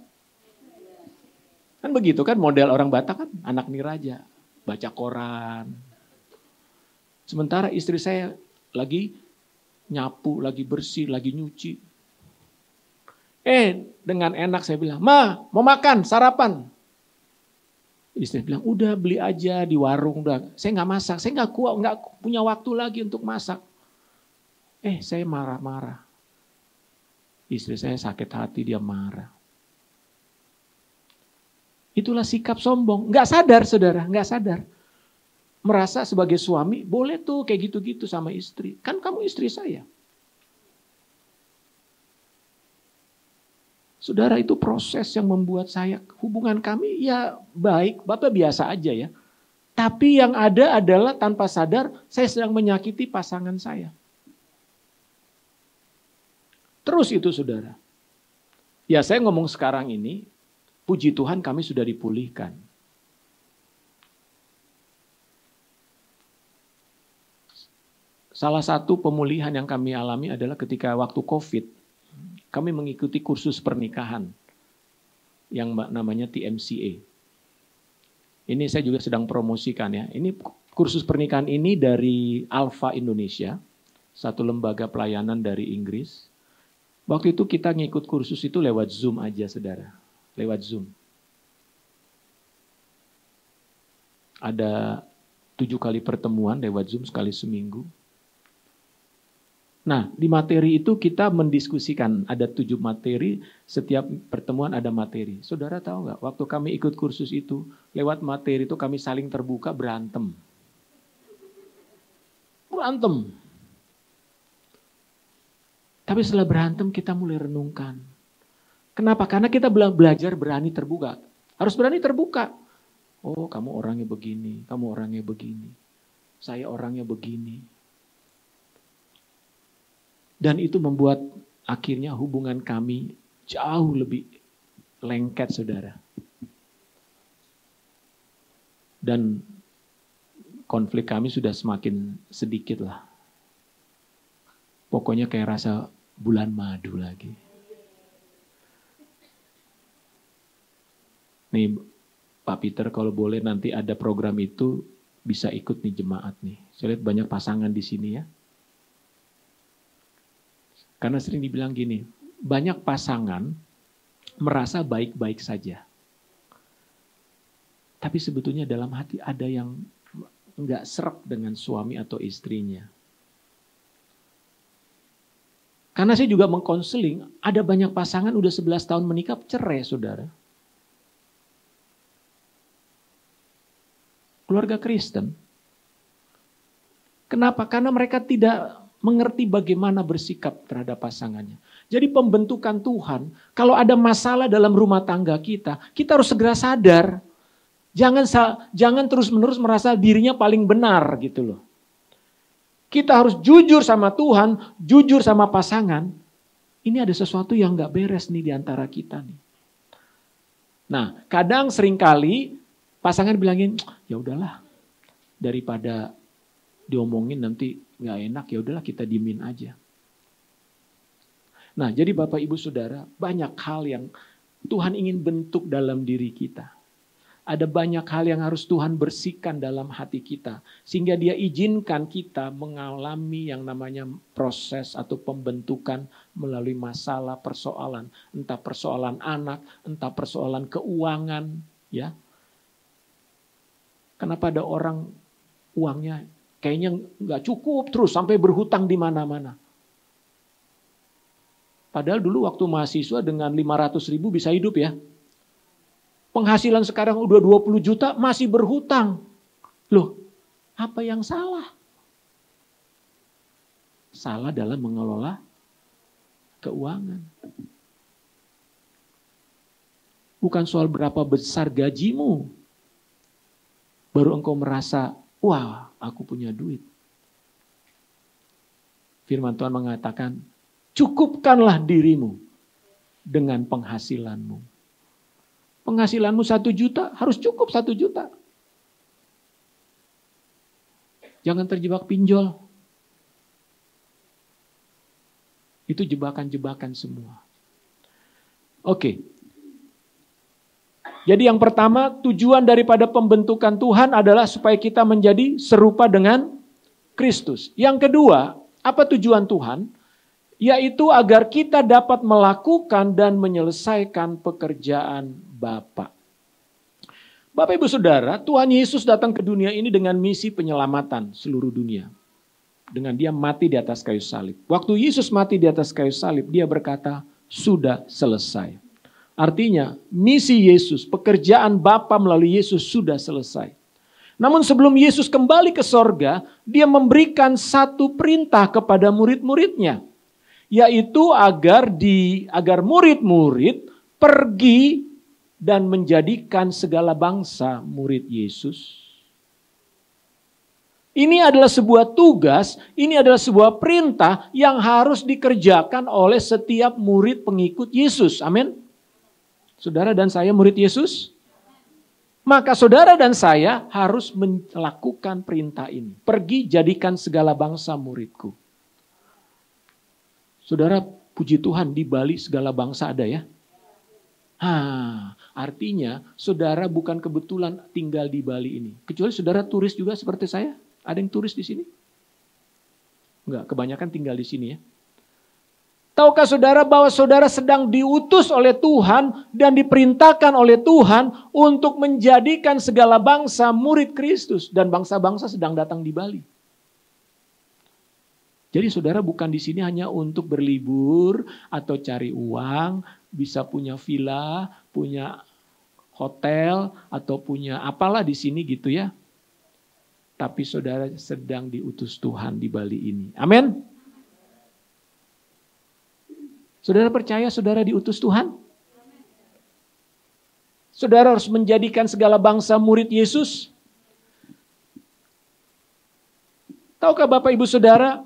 Kan begitu kan model orang Batak kan, anak niraja. Baca koran. Sementara istri saya lagi nyapu, lagi bersih, lagi nyuci. Dengan enak saya bilang, Ma, mau makan, sarapan. Istri bilang, udah beli aja di warung. Udah. Saya nggak masak, saya nggak punya waktu lagi untuk masak. Saya marah-marah. Istri saya sakit hati, dia marah. Itulah sikap sombong. Nggak sadar, saudara, nggak sadar. Merasa sebagai suami, boleh tuh kayak gitu-gitu sama istri. Kan kamu istri saya. Saudara, itu proses yang membuat hubungan kami ya baik, Bapak biasa aja ya. Tapi yang ada adalah tanpa sadar, saya sedang menyakiti pasangan saya. Terus itu saudara. Ya saya ngomong sekarang ini, puji Tuhan kami sudah dipulihkan. Salah satu pemulihan yang kami alami adalah ketika waktu COVID, kami mengikuti kursus pernikahan. yang namanya TMCA. Ini saya juga sedang promosikan ya. Ini kursus pernikahan ini dari Alpha Indonesia, satu lembaga pelayanan dari Inggris. Waktu itu kita ngikut kursus itu lewat Zoom aja, saudara. Lewat Zoom. Ada 7 kali pertemuan lewat Zoom sekali seminggu. Nah, di materi itu kita mendiskusikan, ada 7 materi, setiap pertemuan ada materi. Saudara tahu nggak, waktu kami ikut kursus itu, lewat materi itu kami saling terbuka berantem. Berantem. Tapi setelah berantem kita mulai renungkan. Kenapa? Karena kita belajar berani terbuka. Harus berani terbuka. Oh, kamu orangnya begini, kamu orangnya begini. Saya orangnya begini. Dan itu membuat akhirnya hubungan kami jauh lebih lengket, saudara. Dan konflik kami sudah semakin sedikit lah. Pokoknya kayak rasa bulan madu lagi. Nih Pak Peter, kalau boleh nanti ada program itu bisa ikut nih jemaat nih. Saya lihat banyak pasangan di sini ya. Karena sering dibilang gini, banyak pasangan merasa baik-baik saja. Tapi sebetulnya dalam hati ada yang enggak serap dengan suami atau istrinya. Karena saya juga mengkonseling, ada banyak pasangan udah 11 tahun menikah cerai, saudara. Keluarga Kristen. Kenapa? Karena mereka tidak mengerti bagaimana bersikap terhadap pasangannya. Jadi pembentukan Tuhan, kalau ada masalah dalam rumah tangga kita harus segera sadar. Jangan terus-menerus merasa dirinya paling benar gitu loh. Kita harus jujur sama Tuhan, jujur sama pasangan. Ini ada sesuatu yang gak beres nih di antara kita nih. Nah, kadang seringkali pasangan bilangin, ya udahlah, daripada diomongin nanti nggak enak, ya udahlah kita diemin aja. Nah, jadi Bapak Ibu Saudara, banyak hal yang Tuhan ingin bentuk dalam diri kita. Ada banyak hal yang harus Tuhan bersihkan dalam hati kita, sehingga Dia izinkan kita mengalami yang namanya proses atau pembentukan melalui masalah, persoalan, entah persoalan anak, entah persoalan keuangan, ya. Kenapa ada orang uangnya kayaknya nggak cukup terus sampai berhutang di mana-mana. Padahal dulu waktu mahasiswa dengan 500.000 bisa hidup ya. Penghasilan sekarang udah 20 juta masih berhutang. Loh, apa yang salah? Salah dalam mengelola keuangan. Bukan soal berapa besar gajimu. Baru engkau merasa, wah, aku punya duit. Firman Tuhan mengatakan, cukupkanlah dirimu dengan penghasilanmu. Penghasilanmu 1 juta, harus cukup 1 juta. Jangan terjebak pinjol. Itu jebakan-jebakan semua. Oke. Jadi yang pertama, tujuan daripada pembentukan Tuhan adalah supaya kita menjadi serupa dengan Kristus. Yang kedua, apa tujuan Tuhan? Yaitu agar kita dapat melakukan dan menyelesaikan pekerjaan Bapa. Bapak Ibu Saudara, Tuhan Yesus datang ke dunia ini dengan misi penyelamatan seluruh dunia. Dengan Dia mati di atas kayu salib. Waktu Yesus mati di atas kayu salib, Dia berkata, sudah selesai. Artinya, misi Yesus, pekerjaan Bapa melalui Yesus sudah selesai. Namun sebelum Yesus kembali ke sorga, Dia memberikan satu perintah kepada murid-muridnya. Yaitu agar murid-murid pergi dan menjadikan segala bangsa murid Yesus. Ini adalah sebuah tugas, ini adalah sebuah perintah yang harus dikerjakan oleh setiap murid pengikut Yesus. Amin. Saudara dan saya murid Yesus, maka saudara dan saya harus melakukan perintah ini. Pergi jadikan segala bangsa muridku. Saudara, puji Tuhan di Bali segala bangsa ada ya. Artinya saudara bukan kebetulan tinggal di Bali ini. Kecuali saudara turis juga seperti saya. Ada yang turis di sini? Enggak, kebanyakan tinggal di sini ya. Tahukah saudara bahwa saudara sedang diutus oleh Tuhan dan diperintahkan oleh Tuhan untuk menjadikan segala bangsa murid Kristus. Dan bangsa-bangsa sedang datang di Bali. Jadi saudara bukan di sini hanya untuk berlibur atau cari uang, bisa punya villa, punya hotel, atau punya apalah di sini gitu ya. Tapi saudara sedang diutus Tuhan di Bali ini. Amin. Saudara percaya saudara diutus Tuhan? Saudara harus menjadikan segala bangsa murid Yesus. Tahukah Bapak Ibu Saudara,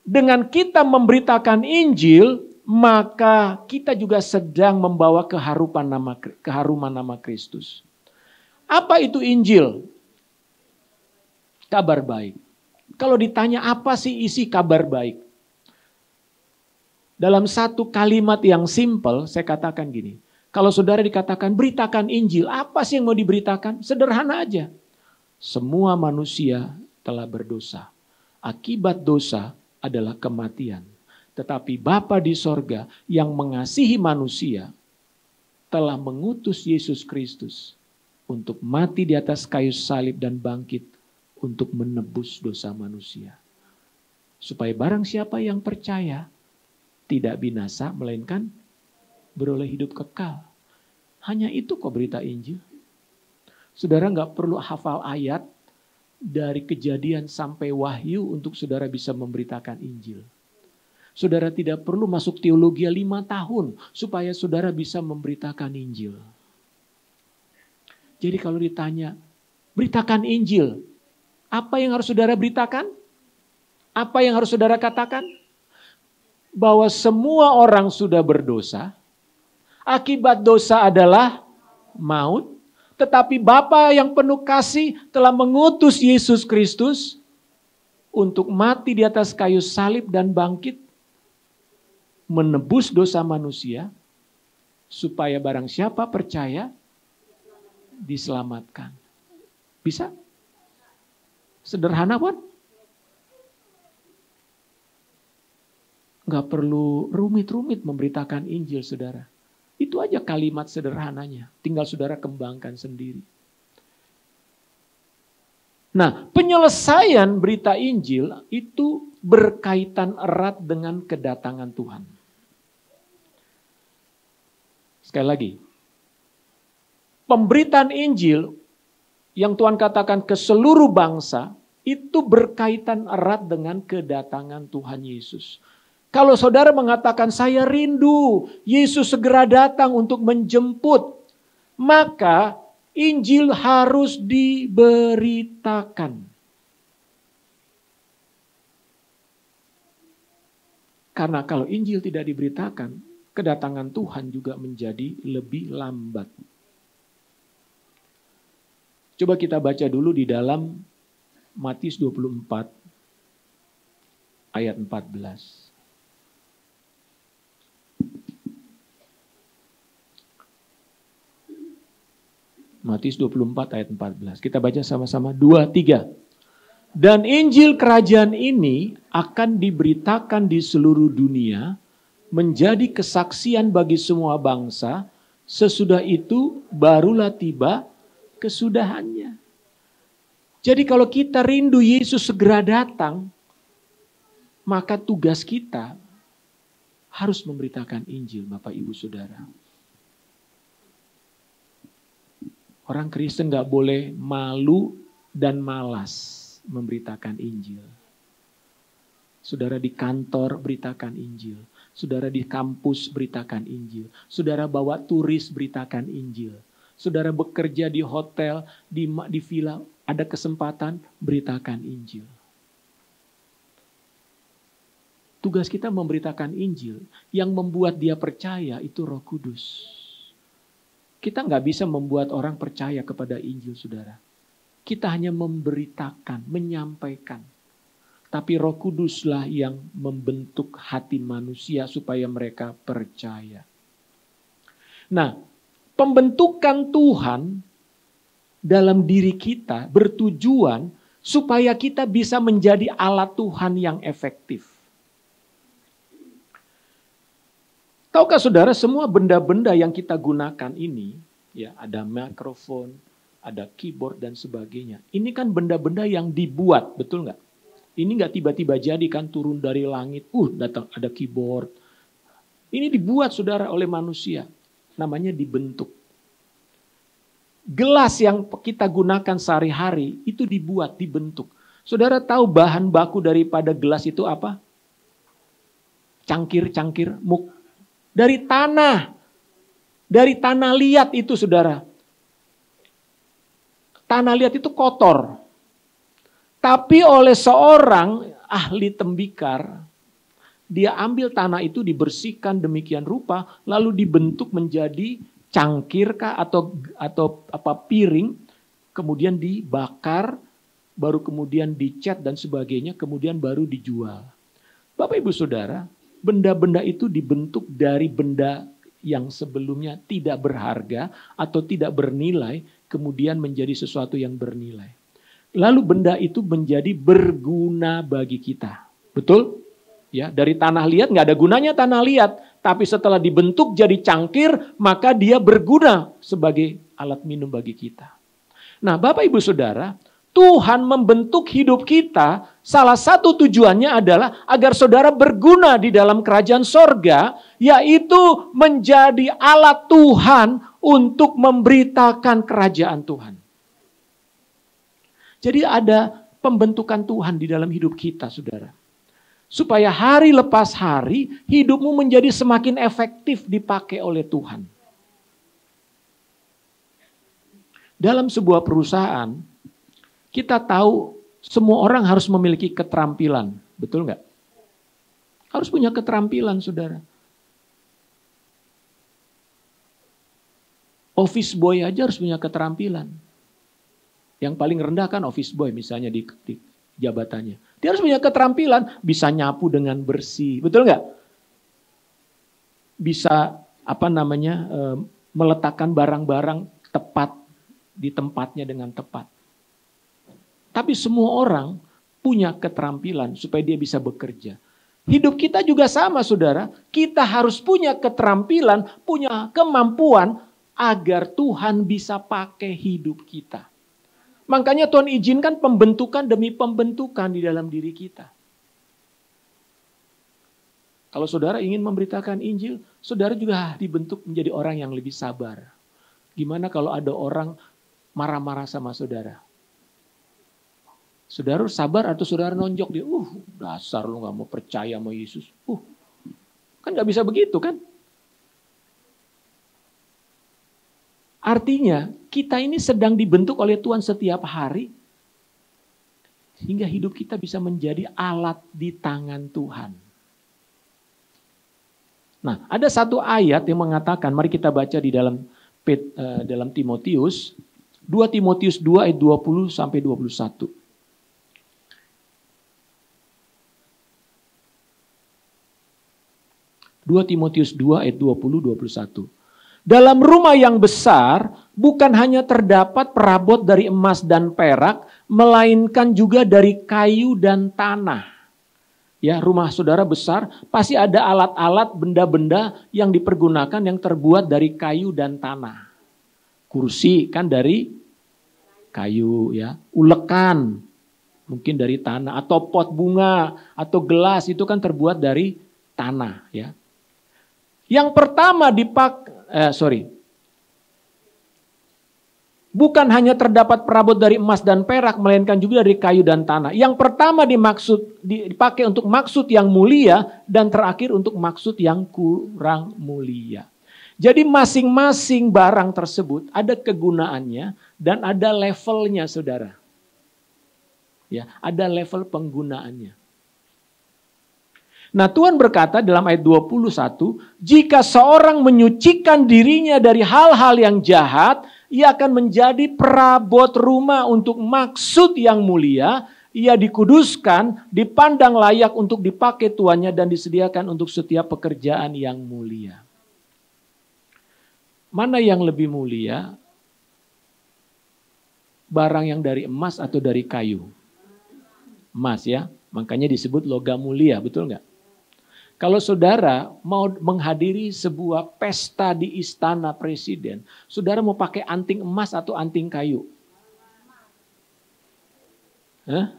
dengan kita memberitakan Injil, maka kita juga sedang membawa keharuman nama Kristus. Apa itu Injil? Kabar baik. Kalau ditanya apa sih isi kabar baik? Dalam satu kalimat yang simpel, saya katakan gini. Kalau saudara dikatakan beritakan Injil, apa sih yang mau diberitakan? Sederhana aja. Semua manusia telah berdosa. Akibat dosa adalah kematian. Tetapi Bapa di sorga yang mengasihi manusia telah mengutus Yesus Kristus untuk mati di atas kayu salib dan bangkit untuk menebus dosa manusia. Supaya barang siapa yang percaya tidak binasa melainkan beroleh hidup kekal. Hanya itu kok berita Injil. Saudara nggak perlu hafal ayat dari Kejadian sampai Wahyu untuk saudara bisa memberitakan Injil. Saudara tidak perlu masuk teologi 5 tahun supaya saudara bisa memberitakan Injil. Jadi kalau ditanya, beritakan Injil, apa yang harus saudara beritakan? Apa yang harus saudara katakan? Bahwa semua orang sudah berdosa, akibat dosa adalah maut. Tetapi Bapa yang penuh kasih telah mengutus Yesus Kristus untuk mati di atas kayu salib dan bangkit. Menebus dosa manusia. Supaya barang siapa percaya diselamatkan. Bisa? Sederhana kan? Nggak perlu rumit-rumit memberitakan Injil saudara. Itu aja kalimat sederhananya. Tinggal saudara kembangkan sendiri. Nah, penyelesaian berita Injil itu berkaitan erat dengan kedatangan Tuhan. Sekali lagi. Pemberitaan Injil yang Tuhan katakan ke seluruh bangsa itu berkaitan erat dengan kedatangan Tuhan Yesus. Kalau saudara mengatakan saya rindu Yesus segera datang untuk menjemput, maka Injil harus diberitakan. Karena kalau Injil tidak diberitakan, kedatangan Tuhan juga menjadi lebih lambat. Coba kita baca dulu di dalam Matius 24 ayat 14. Matius 24 ayat 14. Kita baca sama-sama 2, 3. Dan Injil kerajaan ini akan diberitakan di seluruh dunia menjadi kesaksian bagi semua bangsa. Sesudah itu barulah tiba kesudahannya. Jadi kalau kita rindu Yesus segera datang, maka tugas kita harus memberitakan Injil, Bapak Ibu Saudara. Orang Kristen gak boleh malu dan malas memberitakan Injil. Saudara di kantor beritakan Injil. Saudara di kampus beritakan Injil. Saudara bawa turis beritakan Injil. Saudara bekerja di hotel, di villa, ada kesempatan beritakan Injil. Tugas kita memberitakan Injil. Yang membuat dia percaya itu Roh Kudus. Kita nggak bisa membuat orang percaya kepada Injil, saudara. Kita hanya memberitakan, menyampaikan. Tapi Roh Kuduslah yang membentuk hati manusia supaya mereka percaya. Nah, Pembentukan Tuhan dalam diri kita bertujuan supaya kita bisa menjadi alat Tuhan yang efektif. Tahukah saudara, semua benda-benda yang kita gunakan ini, ya ada mikrofon, ada keyboard dan sebagainya. Ini kan benda-benda yang dibuat, betul nggak? Ini nggak tiba-tiba jadi kan turun dari langit, datang ada keyboard. Ini dibuat saudara oleh manusia, namanya dibentuk. Gelas yang kita gunakan sehari-hari itu dibuat, dibentuk. Saudara tahu bahan baku daripada gelas itu apa? Cangkir, muk. Dari tanah. Dari tanah liat itu saudara. Tanah liat itu kotor. Tapi oleh seorang ahli tembikar, dia ambil tanah itu dibersihkan demikian rupa, lalu dibentuk menjadi cangkir kah atau piring, kemudian dibakar, baru kemudian dicat dan sebagainya, kemudian baru dijual. Bapak Ibu Saudara, benda-benda itu dibentuk dari benda yang sebelumnya tidak berharga atau tidak bernilai, kemudian menjadi sesuatu yang bernilai. Lalu benda itu menjadi berguna bagi kita. Betul? Ya, dari tanah liat nggak ada gunanya tanah liat. Tapi setelah dibentuk jadi cangkir, maka dia berguna sebagai alat minum bagi kita. Nah, Bapak Ibu Saudara, Tuhan membentuk hidup kita, salah satu tujuannya adalah agar saudara berguna di dalam kerajaan sorga, yaitu menjadi alat Tuhan untuk memberitakan kerajaan Tuhan. Jadi ada pembentukan Tuhan di dalam hidup kita, saudara. Supaya hari lepas hari hidupmu menjadi semakin efektif dipakai oleh Tuhan. Dalam sebuah perusahaan, kita tahu semua orang harus memiliki keterampilan. Betul nggak? Harus punya keterampilan, saudara. Office boy aja harus punya keterampilan. Yang paling rendah kan office boy misalnya di jabatannya. Dia harus punya keterampilan, bisa nyapu dengan bersih, betul nggak? Bisa meletakkan barang-barang tepat di tempatnya dengan tepat. Tapi semua orang punya keterampilan supaya dia bisa bekerja. Hidup kita juga sama, saudara. Kita harus punya keterampilan, punya kemampuan agar Tuhan bisa pakai hidup kita. Makanya Tuhan izinkan pembentukan demi pembentukan di dalam diri kita. Kalau saudara ingin memberitakan Injil, saudara juga dibentuk menjadi orang yang lebih sabar. Gimana kalau ada orang marah-marah sama saudara? Saudara sabar atau saudara nonjok dia? Dasar lu gak mau percaya sama Yesus. Kan gak bisa begitu kan? Artinya kita ini sedang dibentuk oleh Tuhan setiap hari sehingga hidup kita bisa menjadi alat di tangan Tuhan. Nah, ada satu ayat yang mengatakan, mari kita baca di dalam Timotius, 2 Timotius 2 ayat 20 sampai 21. Timotius 2 ayat 20-21. Dalam rumah yang besar bukan hanya terdapat perabot dari emas dan perak, melainkan juga dari kayu dan tanah. Ya, rumah saudara besar, pasti ada alat-alat, benda-benda yang dipergunakan yang terbuat dari kayu dan tanah. Kursi kan dari kayu, ya. Ulekan mungkin dari tanah, atau pot bunga atau gelas itu kan terbuat dari tanah, ya. Yang pertama bukan hanya terdapat perabot dari emas dan perak, melainkan juga dari kayu dan tanah. Yang pertama dipakai untuk maksud yang mulia, dan terakhir untuk maksud yang kurang mulia. Jadi masing-masing barang tersebut ada kegunaannya dan ada levelnya, saudara. Ya, ada level penggunaannya. Nah, Tuhan berkata dalam ayat 21, jika seorang menyucikan dirinya dari hal-hal yang jahat, ia akan menjadi perabot rumah untuk maksud yang mulia, ia dikuduskan, dipandang layak untuk dipakai tuannya dan disediakan untuk setiap pekerjaan yang mulia. Mana yang lebih mulia? Barang yang dari emas atau dari kayu? Emas ya, makanya disebut logam mulia, betul nggak? Kalau saudara mau menghadiri sebuah pesta di istana presiden, saudara mau pakai anting emas atau anting kayu? Hah?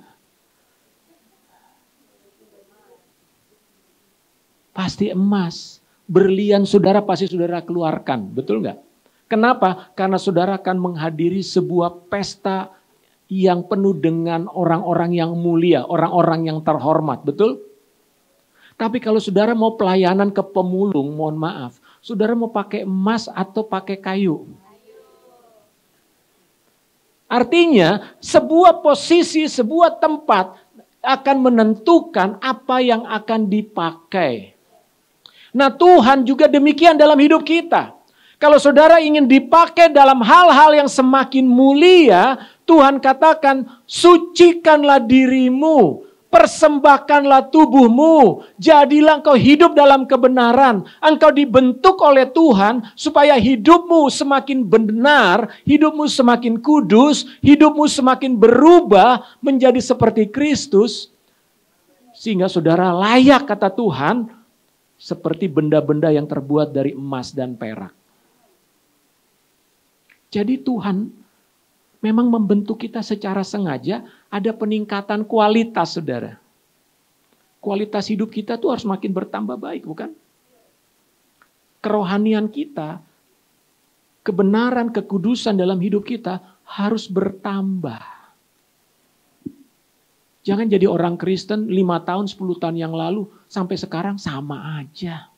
Pasti emas. Berlian saudara pasti saudara keluarkan, betul nggak? Kenapa? Karena saudara akan menghadiri sebuah pesta yang penuh dengan orang-orang yang mulia, orang-orang yang terhormat, betul? Tapi kalau saudara mau pelayanan ke pemulung, mohon maaf, saudara mau pakai emas atau pakai kayu? Artinya sebuah posisi, sebuah tempat akan menentukan apa yang akan dipakai. Nah, Tuhan juga demikian dalam hidup kita. Kalau saudara ingin dipakai dalam hal-hal yang semakin mulia, Tuhan katakan, sucikanlah dirimu, persembahkanlah tubuhmu, jadilah engkau hidup dalam kebenaran. Engkau dibentuk oleh Tuhan supaya hidupmu semakin benar, hidupmu semakin kudus, hidupmu semakin berubah menjadi seperti Kristus. Sehingga saudara layak, kata Tuhan, seperti benda-benda yang terbuat dari emas dan perak. Jadi Tuhan memang membentuk kita secara sengaja, ada peningkatan kualitas, saudara. Kualitas hidup kita tuh harus makin bertambah baik, bukan? Kerohanian kita, kebenaran, kekudusan dalam hidup kita harus bertambah. Jangan jadi orang Kristen 5 tahun, 10 tahun yang lalu, sampai sekarang sama aja.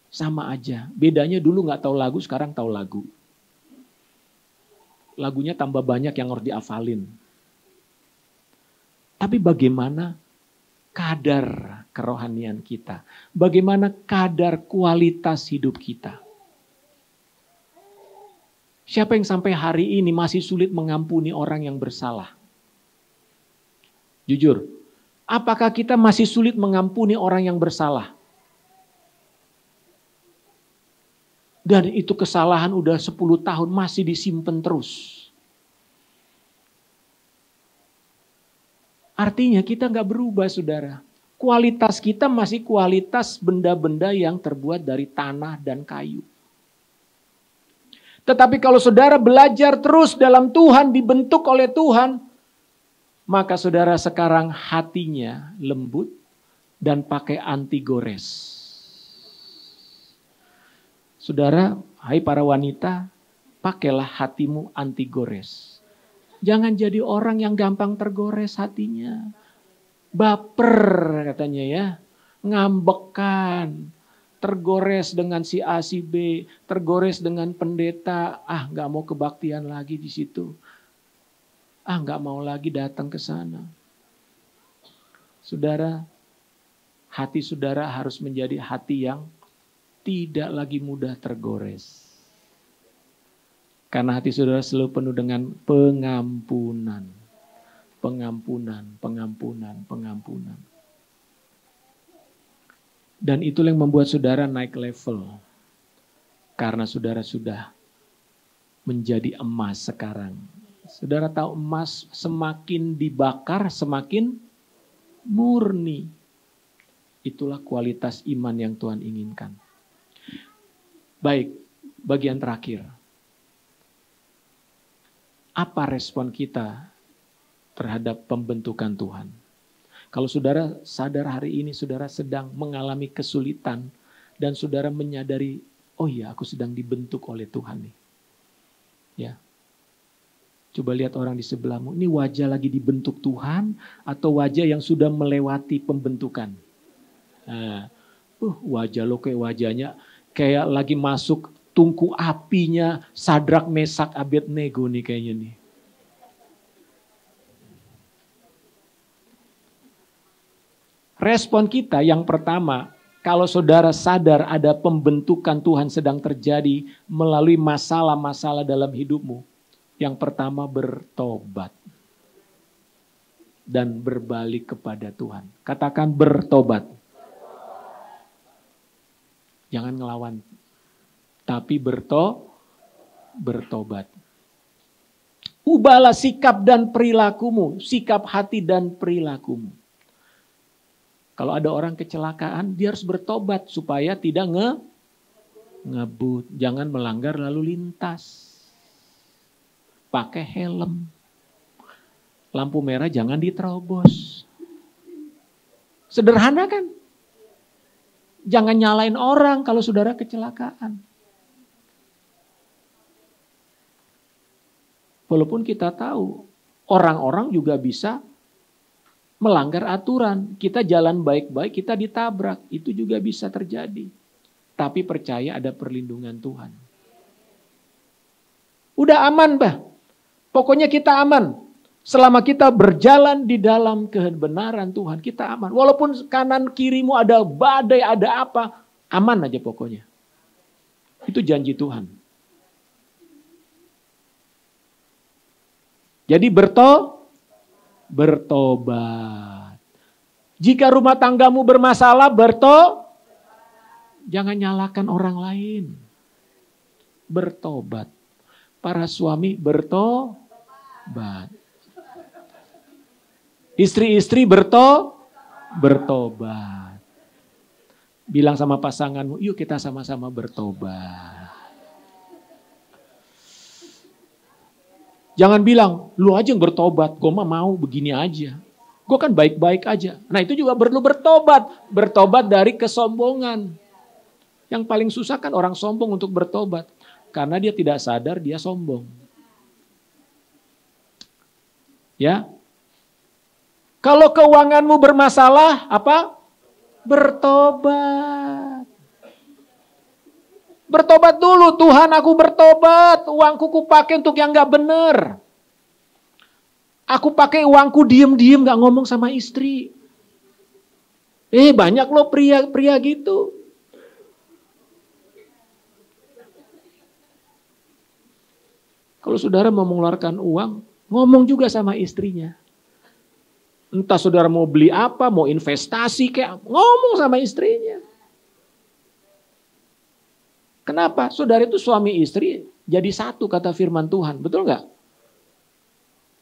Sama aja. Bedanya dulu gak tahu lagu, sekarang tahu lagu. Lagunya tambah banyak yang harus dihafalin. Tapi bagaimana kadar kerohanian kita? Bagaimana kadar kualitas hidup kita? Siapa yang sampai hari ini masih sulit mengampuni orang yang bersalah? Jujur, apakah kita masih sulit mengampuni orang yang bersalah? Dan itu kesalahan udah 10 tahun masih disimpan terus. Artinya kita gak berubah, saudara. Kualitas kita masih kualitas benda-benda yang terbuat dari tanah dan kayu. Tetapi kalau saudara belajar terus dalam Tuhan, dibentuk oleh Tuhan, maka saudara sekarang hatinya lembut dan pakai anti gores. Saudara, hai para wanita, pakailah hatimu anti gores. Jangan jadi orang yang gampang tergores hatinya. Baper katanya ya, ngambekan, tergores dengan si A, si B, tergores dengan pendeta, gak mau kebaktian lagi di situ. Gak mau lagi datang ke sana. Saudara, hati saudara harus menjadi hati yang tidak lagi mudah tergores. Karena hati saudara selalu penuh dengan pengampunan. Pengampunan, pengampunan, pengampunan. Dan itulah yang membuat saudara naik level. Karena saudara sudah menjadi emas sekarang. Saudara tahu emas semakin dibakar semakin murni. Itulah kualitas iman yang Tuhan inginkan. Baik, bagian terakhir. Apa respon kita terhadap pembentukan Tuhan? Kalau saudara sadar hari ini saudara sedang mengalami kesulitan dan saudara menyadari, oh iya aku sedang dibentuk oleh Tuhan nih. Ya. Coba lihat orang di sebelahmu, ini wajah lagi dibentuk Tuhan atau wajah yang sudah melewati pembentukan? Nah, wajah lo kayak wajahnya kayak lagi masuk tungku apinya Sadrak, Mesak, Abednego nih kayaknya nih. Respon kita yang pertama, kalau saudara sadar ada pembentukan Tuhan sedang terjadi melalui masalah-masalah dalam hidupmu. Yang pertama bertobat. Dan berbalik kepada Tuhan. Katakan bertobat. Jangan ngelawan. tapi bertobat. Ubahlah sikap dan perilakumu, sikap hati dan perilakumu. Kalau ada orang kecelakaan, dia harus bertobat supaya tidak ngebut. Jangan melanggar lalu lintas. Pakai helm. Lampu merah jangan diterobos. Sederhana kan? Jangan nyalain orang kalau saudara kecelakaan. Walaupun kita tahu orang-orang juga bisa melanggar aturan. Kita jalan baik-baik, kita ditabrak. Itu juga bisa terjadi. Tapi percaya ada perlindungan Tuhan. Udah aman, Bah. Pokoknya kita aman. Selama kita berjalan di dalam kebenaran Tuhan, kita aman. Walaupun kanan kirimu ada badai, ada apa, aman aja pokoknya. Itu janji Tuhan. Jadi bertobat. Jika rumah tanggamu bermasalah, jangan nyalakan orang lain. Bertobat. Para suami bertobat. Istri-istri bertobat. Bilang sama pasanganmu, yuk kita sama-sama bertobat. Jangan bilang, lu aja yang bertobat, gue mah mau begini aja. Gue kan baik-baik aja. Nah itu juga perlu bertobat. Bertobat dari kesombongan. Yang paling susah kan orang sombong untuk bertobat. Karena dia tidak sadar dia sombong. Ya. Kalau keuanganmu bermasalah, apa? Bertobat. Bertobat dulu, Tuhan aku bertobat, uangku kupakai untuk yang gak benar. Aku pakai uangku diem-diem gak ngomong sama istri. Banyak loh pria gitu. Kalau saudara mau mengeluarkan uang, ngomong juga sama istrinya. Entah saudara mau beli apa, mau investasi kayak, ngomong sama istrinya. Kenapa? Saudara itu suami istri jadi satu kata firman Tuhan. Betul nggak?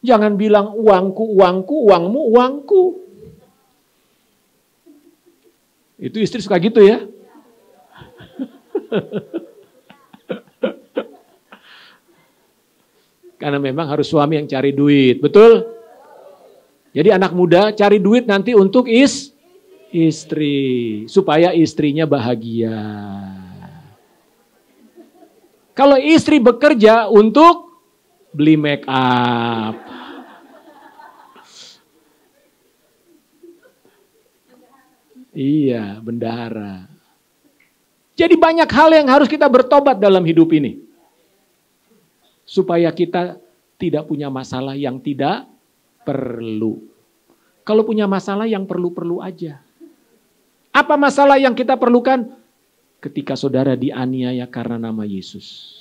Jangan bilang uangku, uangmu, uangku. Itu istri suka gitu ya. Karena memang harus suami yang cari duit. Betul? Jadi anak muda cari duit nanti untuk istri. Supaya istrinya bahagia. Kalau istri bekerja untuk beli make up. Iya, bendahara. Jadi banyak hal yang harus kita bertobat dalam hidup ini. Supaya kita tidak punya masalah yang tidak perlu. Kalau punya masalah yang perlu-perlu aja. Apa masalah yang kita perlukan? Ketika saudara dianiaya karena nama Yesus.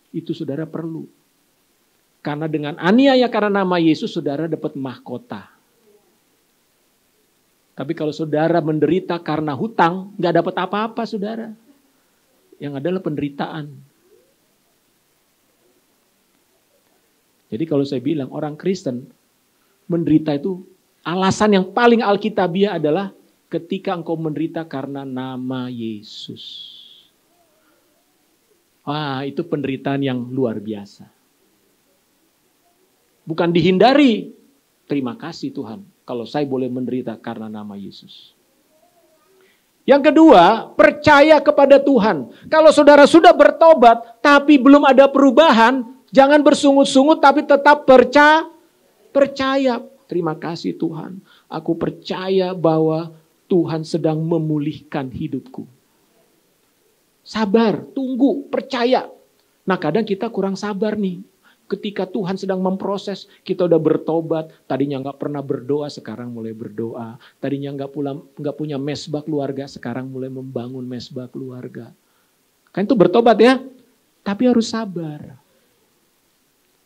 Itu saudara perlu. Karena dengan aniaya karena nama Yesus, saudara dapat mahkota. Tapi kalau saudara menderita karena hutang, gak dapat apa-apa saudara. Yang adalah penderitaan. Jadi kalau saya bilang orang Kristen menderita itu, alasan yang paling alkitabiah adalah ketika engkau menderita karena nama Yesus. Wah, itu penderitaan yang luar biasa. Bukan dihindari. Terima kasih Tuhan kalau saya boleh menderita karena nama Yesus. Yang kedua, percaya kepada Tuhan. Kalau saudara sudah bertobat tapi belum ada perubahan, jangan bersungut-sungut tapi tetap percaya. Terima kasih Tuhan. Aku percaya bahwa Tuhan sedang memulihkan hidupku. Sabar, tunggu, percaya. Nah kadang kita kurang sabar nih. Ketika Tuhan sedang memproses, kita udah bertobat. Tadinya gak pernah berdoa, sekarang mulai berdoa. Tadinya gak punya mesbah keluarga, sekarang mulai membangun mesbah keluarga. Kan itu bertobat ya. Tapi harus sabar.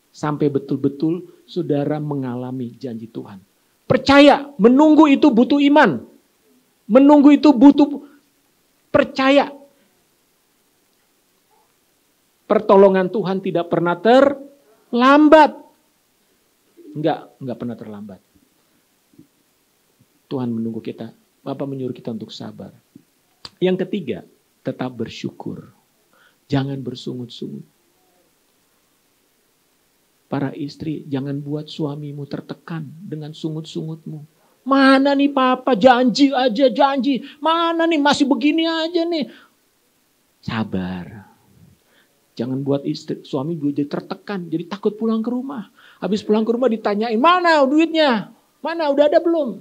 Sampai betul-betul saudara mengalami janji Tuhan. Percaya, menunggu itu butuh iman. Menunggu itu butuh percaya. Pertolongan Tuhan tidak pernah terlambat. Enggak pernah terlambat. Tuhan menunggu kita. Bapak menyuruh kita untuk sabar. Yang ketiga, tetap bersyukur. Jangan bersungut-sungut. Para istri, jangan buat suamimu tertekan dengan sungut-sungutmu. Mana nih papa, janji aja, janji. Mana nih, masih begini aja nih. Sabar. Jangan buat suami jadi tertekan, jadi takut pulang ke rumah. Habis pulang ke rumah ditanyain, mana duitnya? Mana, udah ada belum?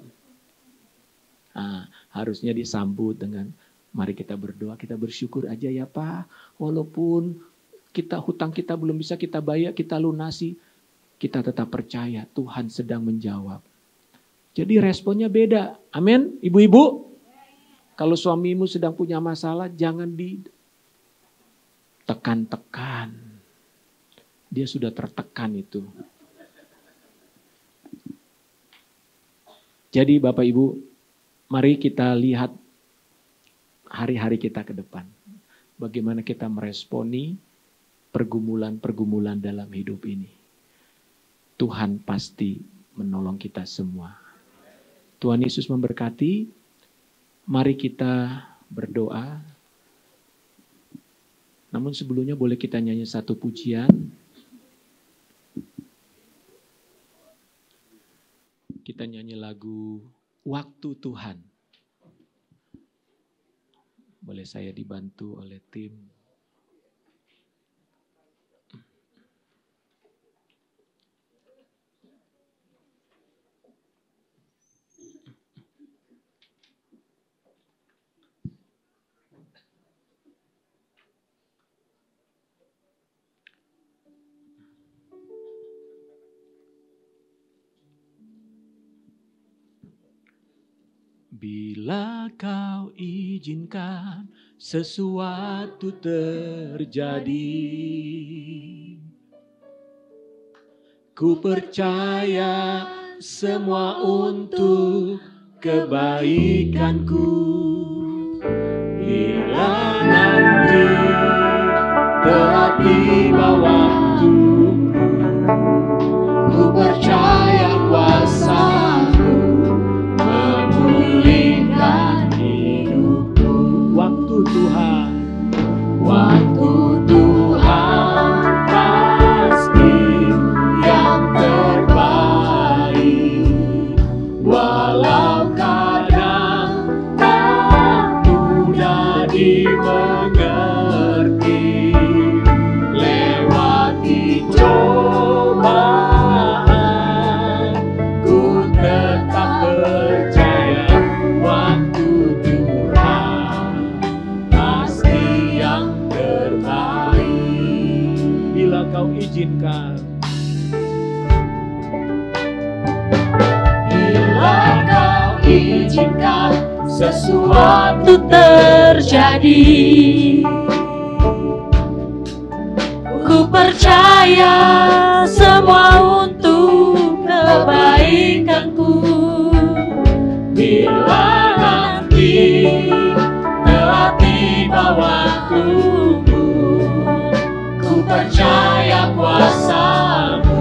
Nah, harusnya disambut dengan, mari kita berdoa, kita bersyukur aja ya Pak. Walaupun hutang kita belum bisa kita bayar, kita lunasi. Kita tetap percaya Tuhan sedang menjawab. Jadi responnya beda. Amin, ibu-ibu. Kalau suamimu sedang punya masalah, jangan tekan-tekan. Dia sudah tertekan itu. Jadi Bapak Ibu, mari kita lihat hari-hari kita ke depan. Bagaimana kita meresponi pergumulan-pergumulan dalam hidup ini. Tuhan pasti menolong kita semua. Tuhan Yesus memberkati. Mari kita berdoa. Namun sebelumnya boleh kita nyanyi satu pujian. Kita nyanyi lagu Waktu Tuhan. Boleh saya dibantu oleh tim. Bila kau izinkan sesuatu terjadi, ku percaya semua untuk kebaikanku. Bila nanti telah tiba waktuku, ku percaya kuasa-Mu memulihkan hidupku. Waktu Tuhan, waktu Tuhan pasti yang terbaik. Walau kadang tak mudah dimengerti, lewati cobaan, ku tetap percaya waktu Tuhan pasti yang terbaik. Bila kau izinkan, bila kau izinkan sesuatu terjadi, ku percaya semua untuk kebaikanku. Bila nanti telah tiba waktuku, ku percaya kuasa-Mu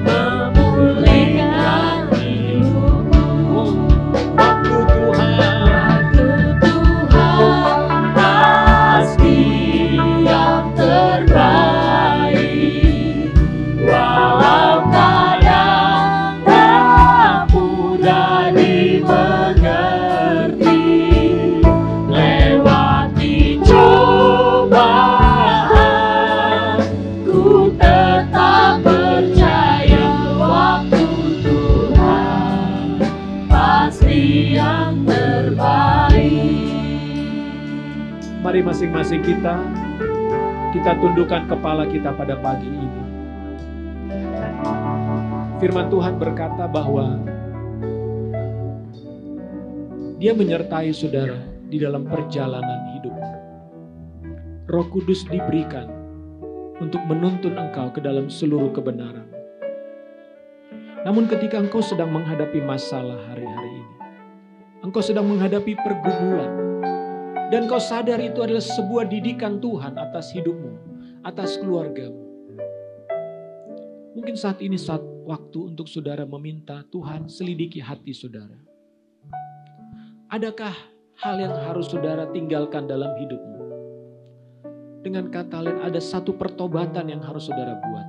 memulihkan hidupku. Waktu Tuhan, pasti yang terbaik. Walau kadang tak mudah dimengerti, lewati cobaan, ku tetap percaya waktu Tuhan pasti yang terbaik. Mari masing-masing kita tundukkan kepala kita pada pagi ini. Firman Tuhan berkata bahwa Dia menyertai saudara di dalam perjalanan hidup. Roh Kudus diberikan untuk menuntun engkau ke dalam seluruh kebenaran. Namun ketika engkau sedang menghadapi masalah hari-hari ini, engkau sedang menghadapi pergumulan, dan kau sadar itu adalah sebuah didikan Tuhan atas hidupmu, atas keluargamu. Mungkin saat ini saat waktu untuk saudara meminta Tuhan selidiki hati saudara. Adakah hal yang harus saudara tinggalkan dalam hidupmu? Dengan kata lain, ada satu pertobatan yang harus saudara buat.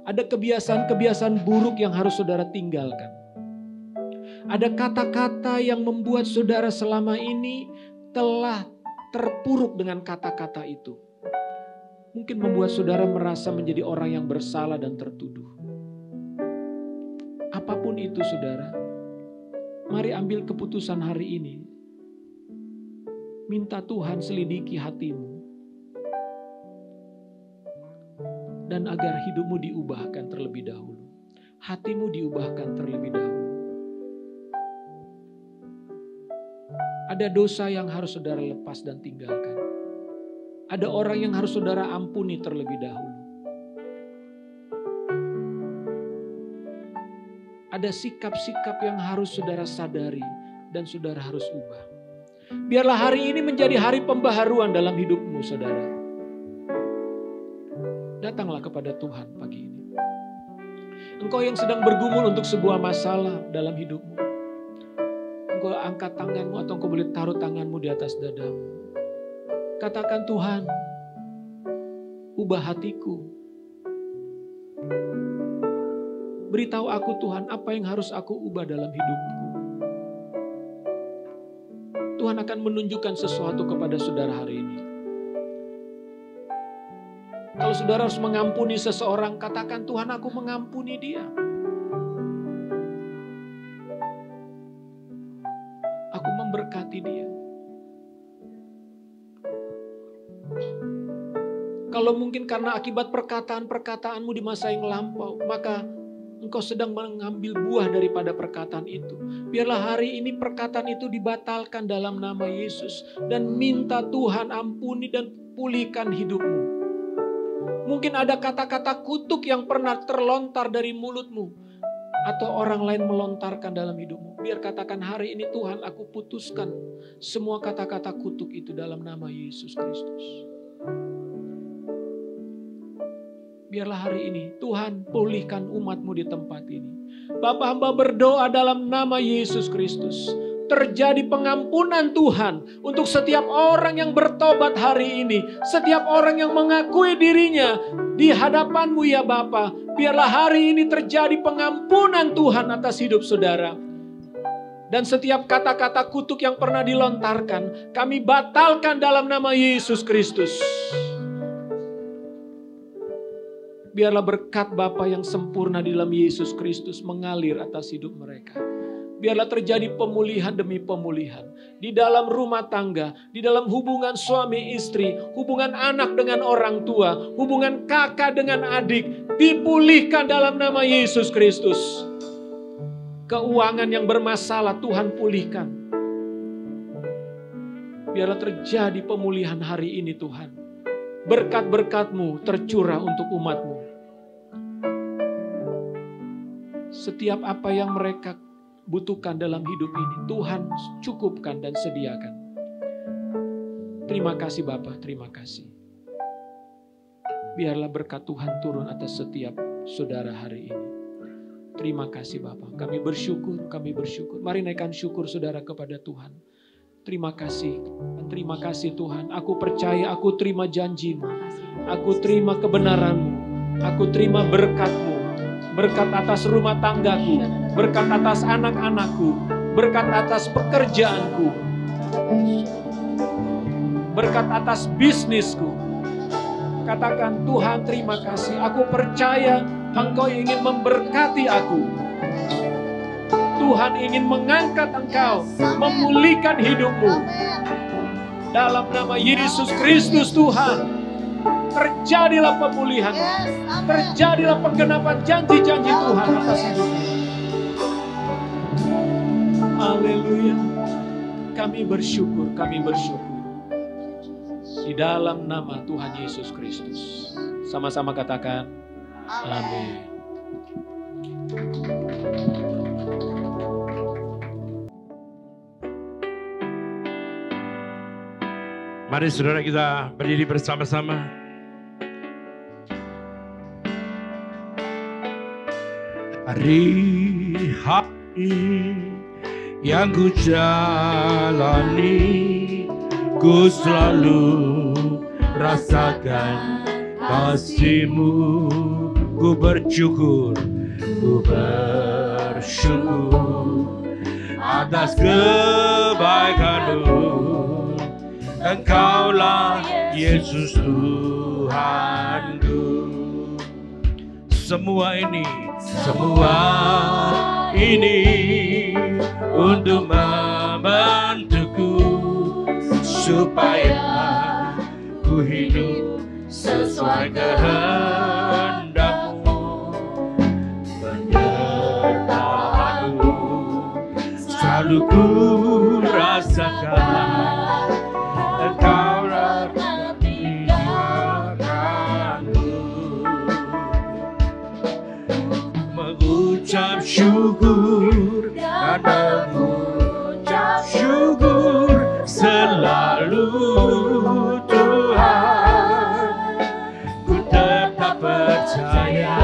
Ada kebiasaan-kebiasaan buruk yang harus saudara tinggalkan. Ada kata-kata yang membuat saudara selama ini telah terpuruk dengan kata-kata itu. Mungkin membuat saudara merasa menjadi orang yang bersalah dan tertuduh. Apapun itu saudara, mari ambil keputusan hari ini. Minta Tuhan selidiki hatimu. Dan agar hidupmu diubahkan terlebih dahulu. Hatimu diubahkan terlebih dahulu. Ada dosa yang harus saudara lepas dan tinggalkan. Ada orang yang harus saudara ampuni terlebih dahulu. Ada sikap-sikap yang harus saudara sadari dan saudara harus ubah. Biarlah hari ini menjadi hari pembaharuan dalam hidupmu, saudara. Datanglah kepada Tuhan pagi ini. Engkau yang sedang bergumul untuk sebuah masalah dalam hidupmu. Engkau angkat tanganmu atau engkau boleh taruh tanganmu di atas dadamu. Katakan, Tuhan, ubah hatiku. Beritahu aku Tuhan apa yang harus aku ubah dalam hidupku. Tuhan akan menunjukkan sesuatu kepada saudara hari ini. Kalau saudara harus mengampuni seseorang, katakan, Tuhan, aku mengampuni dia. Aku memberkati dia. Kalau mungkin karena akibat perkataan-perkataanmu di masa yang lampau, maka engkau sedang mengambil buah daripada perkataan itu. Biarlah hari ini perkataan itu dibatalkan dalam nama Yesus. Dan minta Tuhan ampuni dan pulihkan hidupmu. Mungkin ada kata-kata kutuk yang pernah terlontar dari mulutmu. Atau orang lain melontarkan dalam hidupmu. Biar katakan hari ini, Tuhan, aku putuskan semua kata-kata kutuk itu dalam nama Yesus Kristus. Biarlah hari ini Tuhan pulihkan umat-Mu di tempat ini. Bapa, hamba berdoa dalam nama Yesus Kristus. Terjadi pengampunan Tuhan untuk setiap orang yang bertobat hari ini. Setiap orang yang mengakui dirinya di hadapan-Mu ya Bapa. Biarlah hari ini terjadi pengampunan Tuhan atas hidup saudara. Dan setiap kata-kata kutuk yang pernah dilontarkan, kami batalkan dalam nama Yesus Kristus. Biarlah berkat Bapa yang sempurna di dalam Yesus Kristus mengalir atas hidup mereka. Biarlah terjadi pemulihan demi pemulihan. Di dalam rumah tangga, di dalam hubungan suami istri, hubungan anak dengan orang tua, hubungan kakak dengan adik, dipulihkan dalam nama Yesus Kristus. Keuangan yang bermasalah Tuhan pulihkan. Biarlah terjadi pemulihan hari ini Tuhan. Berkat-berkat-Mu tercurah untuk umat-Mu. Setiap apa yang mereka butuhkan dalam hidup ini, Tuhan cukupkan dan sediakan. Terima kasih Bapa, terima kasih. Biarlah berkat Tuhan turun atas setiap saudara hari ini. Terima kasih Bapa, kami bersyukur, kami bersyukur. Mari naikkan syukur saudara kepada Tuhan. Terima kasih Tuhan. Aku percaya, aku terima janji-Mu. Aku terima kebenaran-Mu. Aku terima berkat-Mu. Berkat atas rumah tanggaku. Berkat atas anak-anakku. Berkat atas pekerjaanku. Berkat atas bisnisku. Katakan, Tuhan terima kasih. Aku percaya Engkau ingin memberkati aku. Tuhan ingin mengangkat engkau, memulihkan hidupmu. Dalam nama Yesus Kristus Tuhan, terjadilah pemulihan, terjadilah penggenapan janji-janji Tuhan atas hidupmu. Haleluya. Kami bersyukur, kami bersyukur. Di dalam nama Tuhan Yesus Kristus. Sama-sama katakan, amin. Mari saudara kita berdiri bersama-sama. Hari-hari yang ku jalani, ku selalu rasakan kasih-Mu. Ku bersyukur atas kebaikan-Mu. Engkaulah Yesus Tuhanku. Semua ini untuk membantuku supaya ku hidup sesuai kehendak-Mu. Penyertaan-Mu selalu ku rasakan. Engkau tak tinggalkanku. Mengucap syukur dan mengucap syukur selalu Tuhan. Ku tetap percaya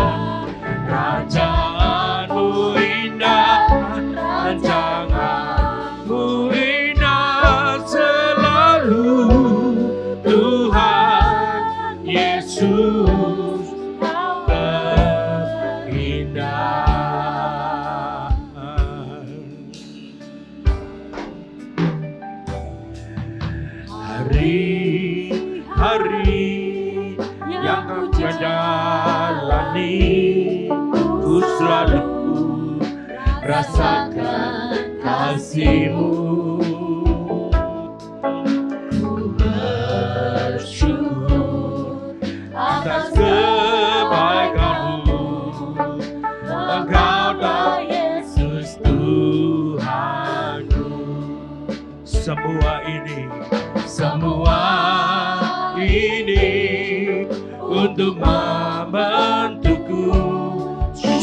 Kerajaan-Mu indah, rancangan-Mu indah selalu Tuhan Yesus terindah. Hari-hari yang ku jalani, ku selalu rasakan kasih-Mu. Ku bersyukur atas kebaikan-Mu. Engkau tak Yesus Tuhanku. Semua ini untuk membantuku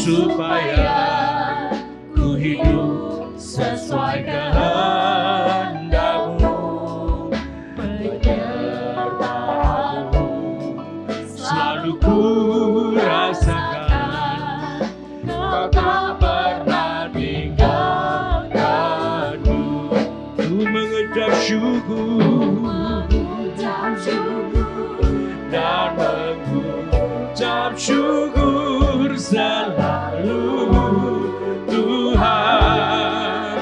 supaya ku hidup sesuai kehendak-Mu. Penyertaan-Mu selalu ku rasakan. Kau tak pernah tinggalkanku. Ku mengucap syukur dan mengucap syukur selalu Tuhan.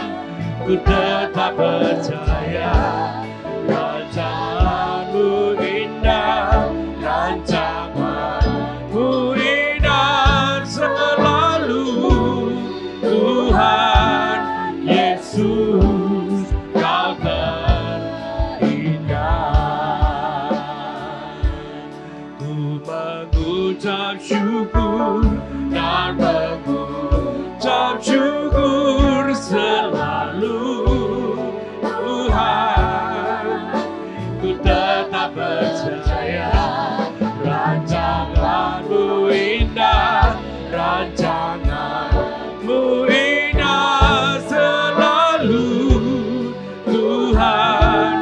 Ku tetap percaya Kerajaan-Mu indah, rancangan-Mu indah selalu Tuhan Yesus, Kau terindah. Ku mengucap syukur dan mengucap syukur selalu Tuhan. Ku tetap percaya rancangan-Mu indah, rancangan-Mu indah selalu Tuhan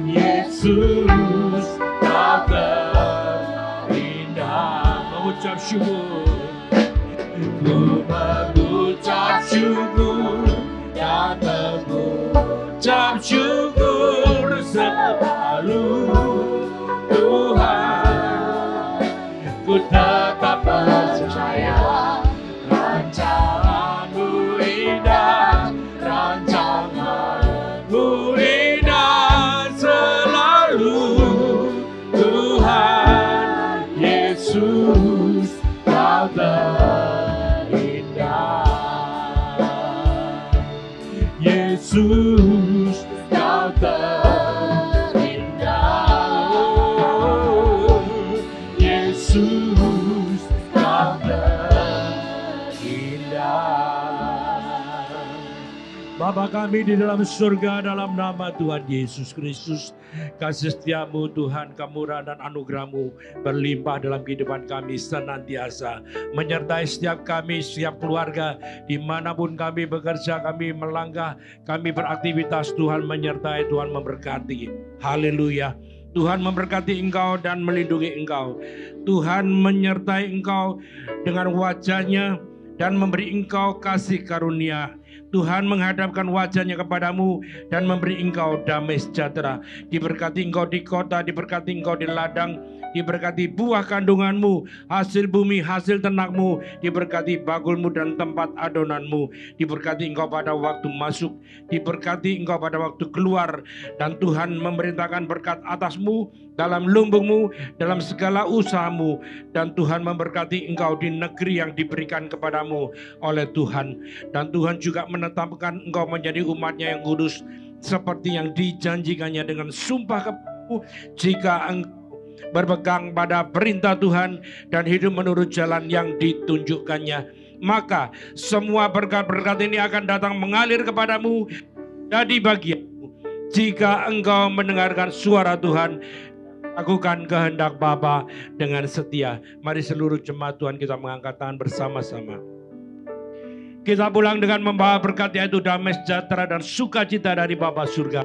Yesus, Kau terindah. Mengucap syukur, ku mengucap syukur dan mengucap syukur selalu Tuhan. Ku tetap percaya rancangan-Mu indah, rancangan-Mu indah selalu Tuhan Yesus, Kau terindah. Yesus, Kau terindah. Yesus, Kau terindah. Bapa kami di dalam surga, dalam nama Tuhan Yesus Kristus, kasih setia-Mu Tuhan, kemurahan dan anugerah-Mu berlimpah dalam kehidupan kami senantiasa, menyertai setiap kami, setiap keluarga, dimanapun kami bekerja, kami melangkah, kami beraktivitas. Tuhan menyertai, Tuhan memberkati. Haleluya. Tuhan memberkati engkau dan melindungi engkau. Tuhan menyertai engkau dengan wajah-Nya dan memberi engkau kasih karunia. Tuhan menghadapkan wajahnya kepadamu dan memberi engkau damai sejahtera. Diberkati engkau di kota, diberkati engkau di ladang, diberkati buah kandunganmu, hasil bumi, hasil ternakmu, diberkati bagulmu dan tempat adonanmu, diberkati engkau pada waktu masuk, diberkati engkau pada waktu keluar, dan Tuhan memerintahkan berkat atasmu, dalam lumbungmu, dalam segala usahamu, dan Tuhan memberkati engkau di negeri yang diberikan kepadamu oleh Tuhan. Dan Tuhan juga menetapkan engkau menjadi umatnya yang kudus, seperti yang dijanjikannya dengan sumpah kepadamu, jika engkau berpegang pada perintah Tuhan dan hidup menurut jalan yang ditunjukkannya. Maka semua berkat-berkat ini akan datang mengalir kepadamu jadi bagianmu, jika engkau mendengarkan suara Tuhan, lakukan kehendak Bapa dengan setia. Mari seluruh jemaat Tuhan kita mengangkat tangan bersama-sama. Kita pulang dengan membawa berkat, yaitu damai sejahtera dan sukacita dari Bapa surga,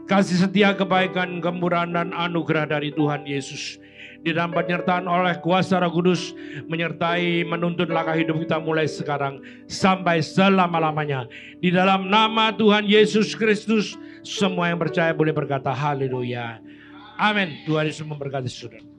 kasih setia, kebaikan, kemurahan, dan anugerah dari Tuhan Yesus, di dalam penyertaan oleh kuasa Roh Kudus, menyertai menuntun langkah hidup kita mulai sekarang sampai selama-lamanya. Di dalam nama Tuhan Yesus Kristus, semua yang percaya boleh berkata haleluya. Amin. Tuhan Yesus memberkati saudara.